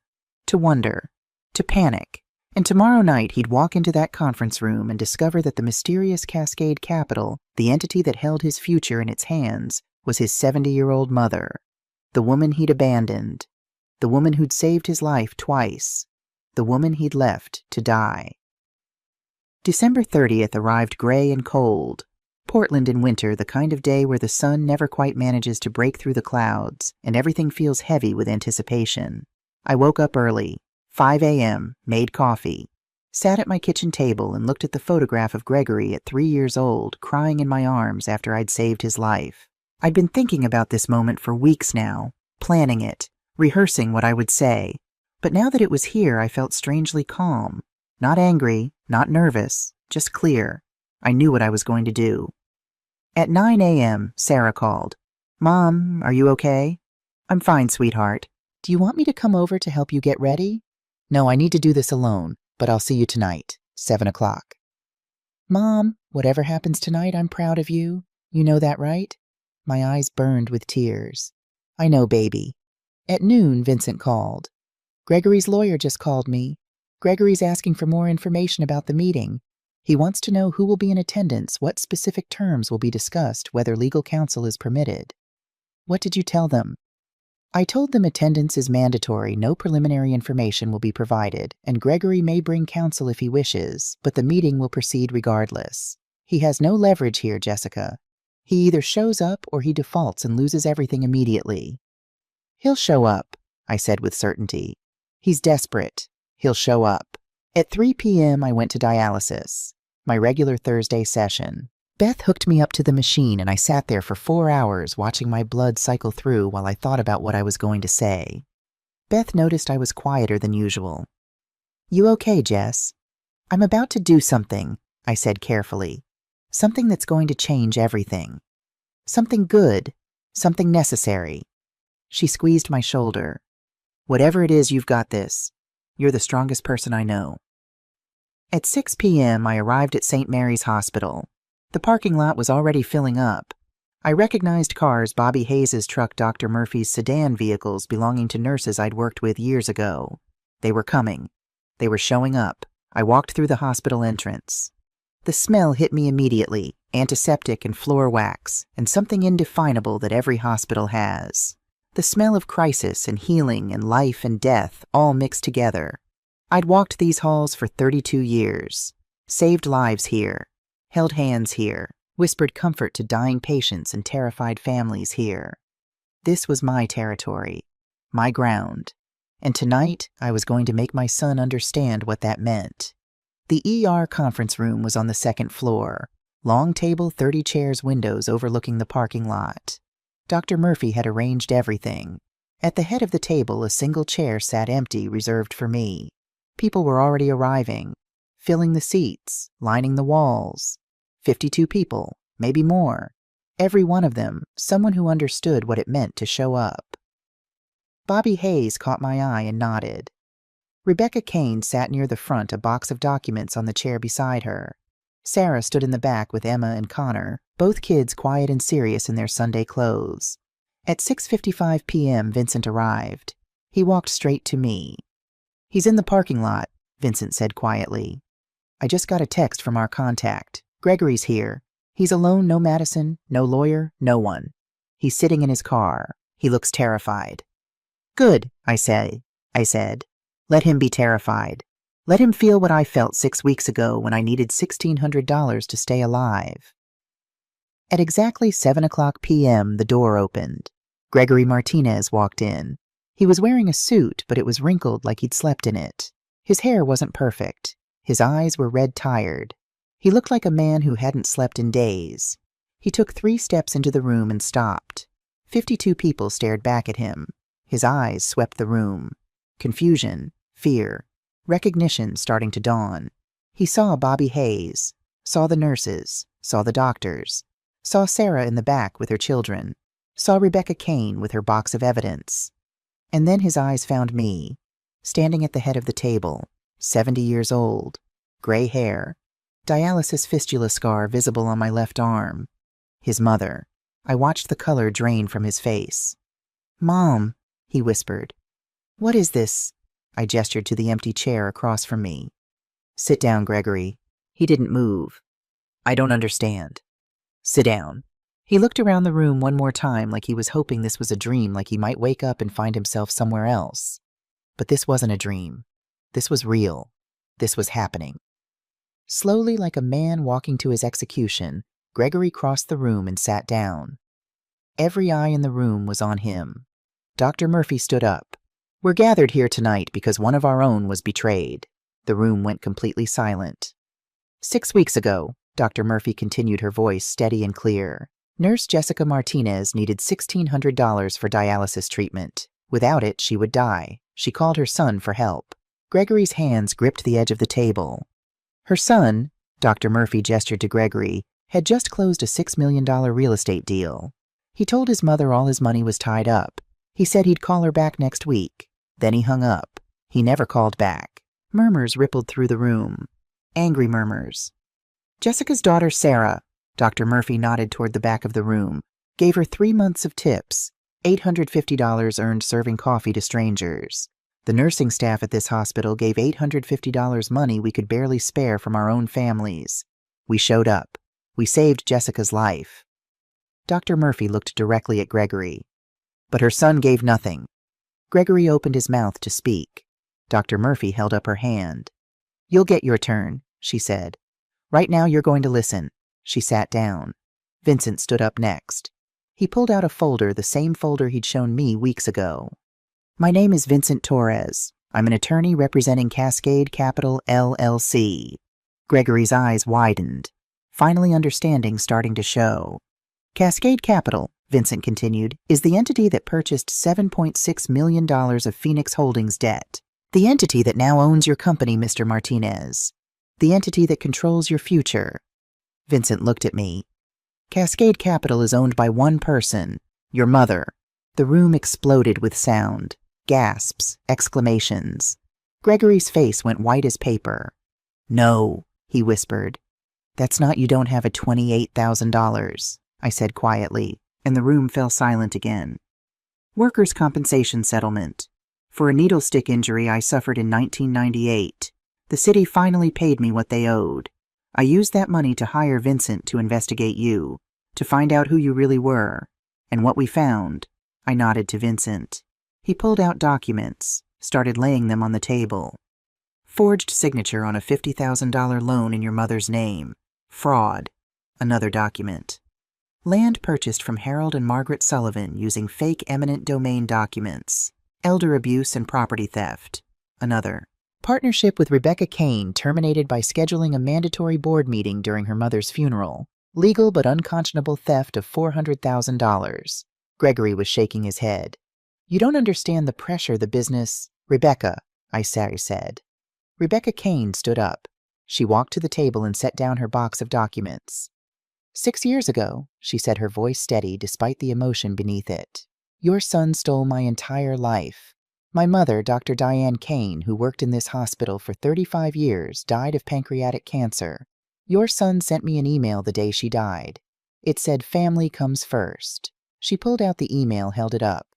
to wonder, to panic. And tomorrow night he'd walk into that conference room and discover that the mysterious Cascade Capital, the entity that held his future in its hands, was his 70-year-old mother, the woman he'd abandoned, the woman who'd saved his life twice, the woman he'd left to die. December 30th arrived gray and cold. Portland in winter, the kind of day where the sun never quite manages to break through the clouds and everything feels heavy with anticipation. I woke up early, 5 a.m., made coffee, sat at my kitchen table and looked at the photograph of Gregory at 3 years old, crying in my arms after I'd saved his life. I'd been thinking about this moment for weeks now, planning it, rehearsing what I would say. But now that it was here, I felt strangely calm. Not angry, not nervous, just clear. I knew what I was going to do. At 9 a.m., Sarah called. Mom, are you okay? I'm fine, sweetheart. Do you want me to come over to help you get ready? No, I need to do this alone, but I'll see you tonight, 7:00. Mom, whatever happens tonight, I'm proud of you. You know that, right? My eyes burned with tears. I know, baby. At noon, Vincent called. Gregory's lawyer just called me. Gregory's asking for more information about the meeting. He wants to know who will be in attendance, what specific terms will be discussed, whether legal counsel is permitted. What did you tell them? I told them attendance is mandatory, no preliminary information will be provided, and Gregory may bring counsel if he wishes, but the meeting will proceed regardless. He has no leverage here, Jessica. He either shows up or he defaults and loses everything immediately. He'll show up, I said with certainty. He's desperate. He'll show up. At 3 p.m., I went to dialysis, my regular Thursday session. Beth hooked me up to the machine and I sat there for 4 hours watching my blood cycle through while I thought about what I was going to say. Beth noticed I was quieter than usual. You okay, Jess? I'm about to do something, I said carefully. Something that's going to change everything. Something good. Something necessary. She squeezed my shoulder. Whatever it is, you've got this. You're the strongest person I know. At 6 p.m., I arrived at St. Mary's Hospital. The parking lot was already filling up. I recognized cars, Bobby Hayes' truck, Dr. Murphy's sedan vehicles belonging to nurses I'd worked with years ago. They were coming. They were showing up. I walked through the hospital entrance. The smell hit me immediately, antiseptic and floor wax, and something indefinable that every hospital has. The smell of crisis and healing and life and death all mixed together. I'd walked these halls for 32 years, saved lives here, held hands here, whispered comfort to dying patients and terrified families here. This was my territory, my ground, and tonight I was going to make my son understand what that meant. The ER conference room was on the second floor. Long table, 30 chairs, windows overlooking the parking lot. Dr. Murphy had arranged everything. At the head of the table, a single chair sat empty, reserved for me. People were already arriving, filling the seats, lining the walls. 52 people, maybe more. Every one of them, someone who understood what it meant to show up. Bobby Hayes caught my eye and nodded. Rebecca Kane sat near the front, a box of documents on the chair beside her. Sarah stood in the back with Emma and Connor, both kids quiet and serious in their Sunday clothes. At 6:55 p.m., Vincent arrived. He walked straight to me. "He's in the parking lot," Vincent said quietly. "I just got a text from our contact. Gregory's here. He's alone, no Madison, no lawyer, no one. He's sitting in his car. He looks terrified." "Good," I said. "Let him be terrified. Let him feel what I felt 6 weeks ago when I needed $1,600 to stay alive." At exactly 7:00 p.m., the door opened. Gregory Martinez walked in. He was wearing a suit, but it was wrinkled like he'd slept in it. His hair wasn't perfect. His eyes were red-tired. He looked like a man who hadn't slept in days. He took 3 steps into the room and stopped. 52 people stared back at him. His eyes swept the room. Confusion, fear, recognition starting to dawn. He saw Bobby Hayes, saw the nurses, saw the doctors, saw Sarah in the back with her children, saw Rebecca Kane with her box of evidence. And then his eyes found me, standing at the head of the table, 70 years old, gray hair, dialysis fistula scar visible on my left arm. His mother. I watched the color drain from his face. "Mom," he whispered. "What is this?" I gestured to the empty chair across from me. "Sit down, Gregory." He didn't move. "I don't understand." "Sit down." He looked around the room one more time like he was hoping this was a dream, like he might wake up and find himself somewhere else. But this wasn't a dream. This was real. This was happening. Slowly, like a man walking to his execution, Gregory crossed the room and sat down. Every eye in the room was on him. Dr. Murphy stood up. "We're gathered here tonight because one of our own was betrayed." The room went completely silent. 6 weeks ago, Dr. Murphy continued, her voice steady and clear. Nurse Jessica Martinez needed $1,600 for dialysis treatment. Without it, she would die. She called her son for help. Gregory's hands gripped the edge of the table. Her son, Dr. Murphy gestured to Gregory, had just closed a $6 million real estate deal. He told his mother all his money was tied up. He said he'd call her back next week. Then he hung up. He never called back. Murmurs rippled through the room. Angry murmurs. Jessica's daughter, Sarah, Dr. Murphy nodded toward the back of the room, gave her 3 months of tips, $850 earned serving coffee to strangers. The nursing staff at this hospital gave $850 money we could barely spare from our own families. We showed up. We saved Jessica's life. Dr. Murphy looked directly at Gregory. But her son gave nothing. Gregory opened his mouth to speak. Dr. Murphy held up her hand. "You'll get your turn," she said. "Right now you're going to listen." She sat down. Vincent stood up next. He pulled out a folder, the same folder he'd shown me weeks ago. "My name is Vincent Torres. I'm an attorney representing Cascade Capital, LLC. Gregory's eyes widened, finally understanding starting to show. "Cascade Capital," Vincent continued, "is the entity that purchased $7.6 million of Phoenix Holdings debt. The entity that now owns your company, Mr. Martinez. The entity that controls your future." Vincent looked at me. "Cascade Capital is owned by one person, your mother." The room exploded with sound. Gasps, exclamations. Gregory's face went white as paper. "No," he whispered. "That's not, you don't have a $28,000, I said quietly, and the room fell silent again. "Workers' compensation settlement. For a needle stick injury I suffered in 1998. The city finally paid me what they owed. I used that money to hire Vincent to investigate you, to find out who you really were. And what we found," I nodded to Vincent. He pulled out documents, started laying them on the table. "Forged signature on a $50,000 loan in your mother's name. Fraud. Another document. Land purchased from Harold and Margaret Sullivan using fake eminent domain documents. Elder abuse and property theft. Another. Partnership with Rebecca Kane terminated by scheduling a mandatory board meeting during her mother's funeral. Legal but unconscionable theft of $400,000. Gregory was shaking his head. You don't understand the pressure the business... Rebecca, I said. Rebecca Kane stood up. She walked to the table and set down her box of documents. 6 years ago, she said, her voice steady despite the emotion beneath it. Your son stole my entire life. My mother, Dr. Diane Kane, who worked in this hospital for 35 years, died of pancreatic cancer. Your son sent me an email the day she died. It said family comes first. She pulled out the email, held it up.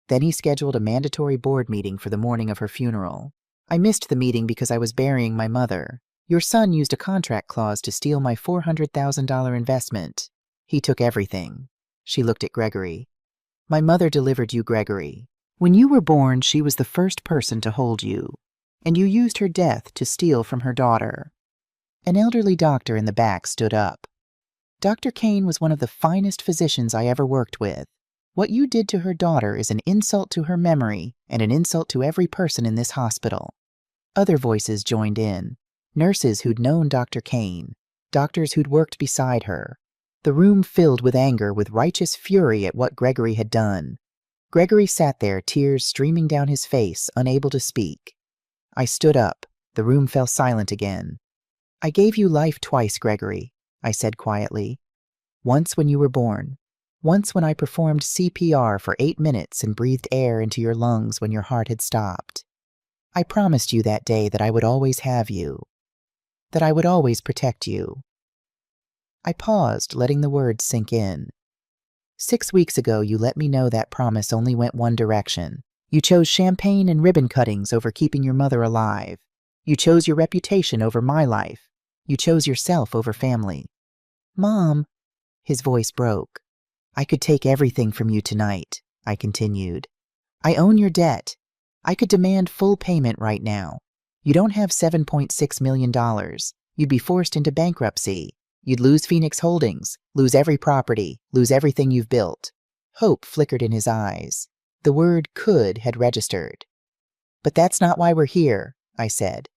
Then he scheduled a mandatory board meeting for the morning of her funeral. I missed the meeting because I was burying my mother. Your son used a contract clause to steal my $400,000 investment. He took everything. She looked at Gregory. My mother delivered you, Gregory. When you were born, she was the first person to hold you, and you used her death to steal from her daughter. An elderly doctor in the back stood up. Dr. Kane was one of the finest physicians I ever worked with. What you did to her daughter is an insult to her memory and an insult to every person in this hospital. Other voices joined in. Nurses who'd known Dr. Kane, doctors who'd worked beside her. The room filled with anger, with righteous fury at what Gregory had done. Gregory sat there, tears streaming down his face, unable to speak. I stood up. The room fell silent again. I gave you life twice, Gregory, I said quietly. Once when you were born. Once when I performed CPR for 8 minutes and breathed air into your lungs when your heart had stopped. I promised you that day that I would always have you. That I would always protect you. I paused, letting the words sink in. 6 weeks ago, you let me know that promise only went one direction. You chose champagne and ribbon cuttings over keeping your mother alive. You chose your reputation over my life. You chose yourself over family. Mom, his voice broke. I could take everything from you tonight, I continued. I own your debt. I could demand full payment right now. You don't have $7.6 million. You'd be forced into bankruptcy. You'd lose Phoenix Holdings, lose every property, lose everything you've built. Hope flickered in his eyes. The word could had registered. But that's not why we're here, I said.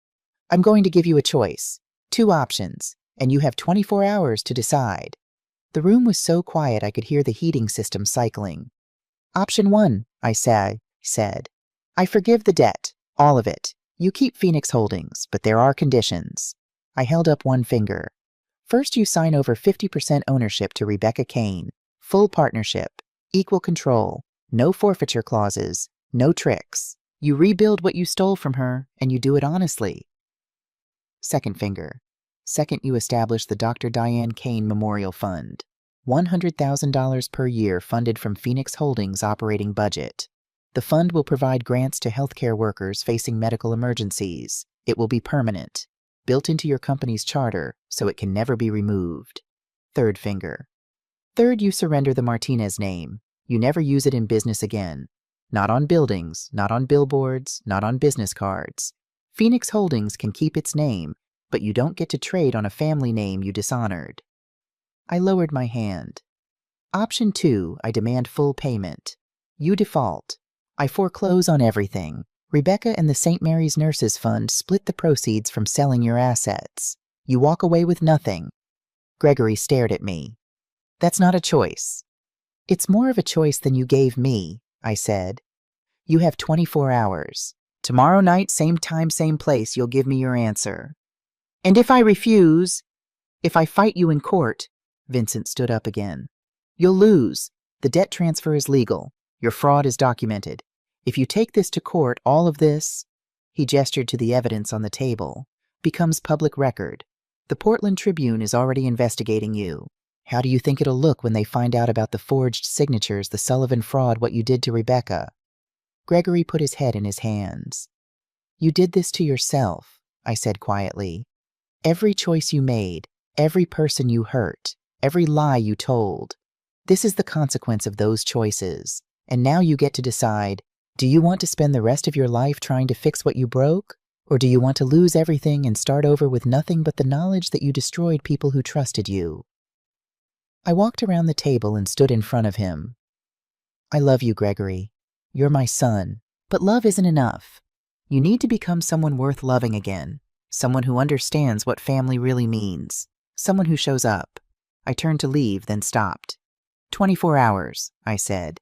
I'm going to give you a choice. 2 options, and you have 24 hours to decide. The room was so quiet I could hear the heating system cycling. Option 1, I said. I forgive the debt, all of it. You keep Phoenix Holdings, but there are conditions. I held up one finger. First, you sign over 50% ownership to Rebecca Kane, full partnership, equal control, no forfeiture clauses, no tricks. You rebuild what you stole from her, and you do it honestly. Second finger. Second, you establish the Dr. Diane Kane Memorial Fund, $100,000 per year funded from Phoenix Holdings' operating budget. The fund will provide grants to healthcare workers facing medical emergencies. It will be permanent, built into your company's charter so it can never be removed. Third finger. Third, you surrender the Martinez name. You never use it in business again. Not on buildings, not on billboards, not on business cards. Phoenix Holdings can keep its name, but you don't get to trade on a family name you dishonored. I lowered my hand. Option 2, I demand full payment. You default. I foreclose on everything. Rebecca and the St. Mary's Nurses Fund split the proceeds from selling your assets. You walk away with nothing. Gregory stared at me. That's not a choice. It's more of a choice than you gave me, I said. You have 24 hours. Tomorrow night, same time, same place, you'll give me your answer. And if I refuse, if I fight you in court, Vincent stood up again. You'll lose. The debt transfer is legal. Your fraud is documented. If you take this to court, all of this, he gestured to the evidence on the table, becomes public record. The Portland Tribune is already investigating you. How do you think it'll look when they find out about the forged signatures, the Sullivan fraud, what you did to Rebecca? Gregory put his head in his hands. You did this to yourself, I said quietly. Every choice you made, every person you hurt, every lie you told. This is the consequence of those choices. And now you get to decide, do you want to spend the rest of your life trying to fix what you broke? Or do you want to lose everything and start over with nothing but the knowledge that you destroyed people who trusted you? I walked around the table and stood in front of him. I love you, Gregory. You're my son. But love isn't enough. You need to become someone worth loving again. Someone who understands what family really means. Someone who shows up. I turned to leave, then stopped. 24 hours, I said.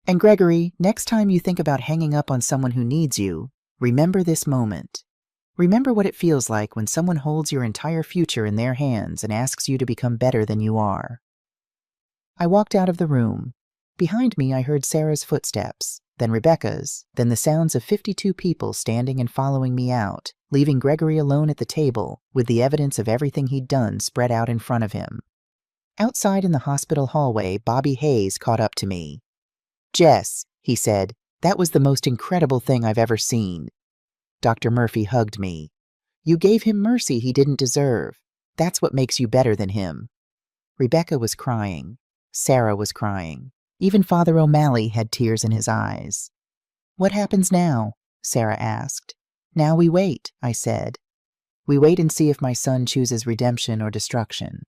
And Gregory, next time you think about hanging up on someone who needs you, remember this moment. Remember what it feels like when someone holds your entire future in their hands and asks you to become better than you are. I walked out of the room. Behind me, I heard Sarah's footsteps, then Rebecca's, then the sounds of 52 people standing and following me out, leaving Gregory alone at the table with the evidence of everything he'd done spread out in front of him. Outside in the hospital hallway, Bobby Hayes caught up to me. "Jess," he said, "that was the most incredible thing I've ever seen." Dr. Murphy hugged me. "You gave him mercy he didn't deserve. That's what makes you better than him." Rebecca was crying. Sarah was crying. Even Father O'Malley had tears in his eyes. "What happens now?" Sarah asked. "Now we wait," I said. "We wait and see if my son chooses redemption or destruction."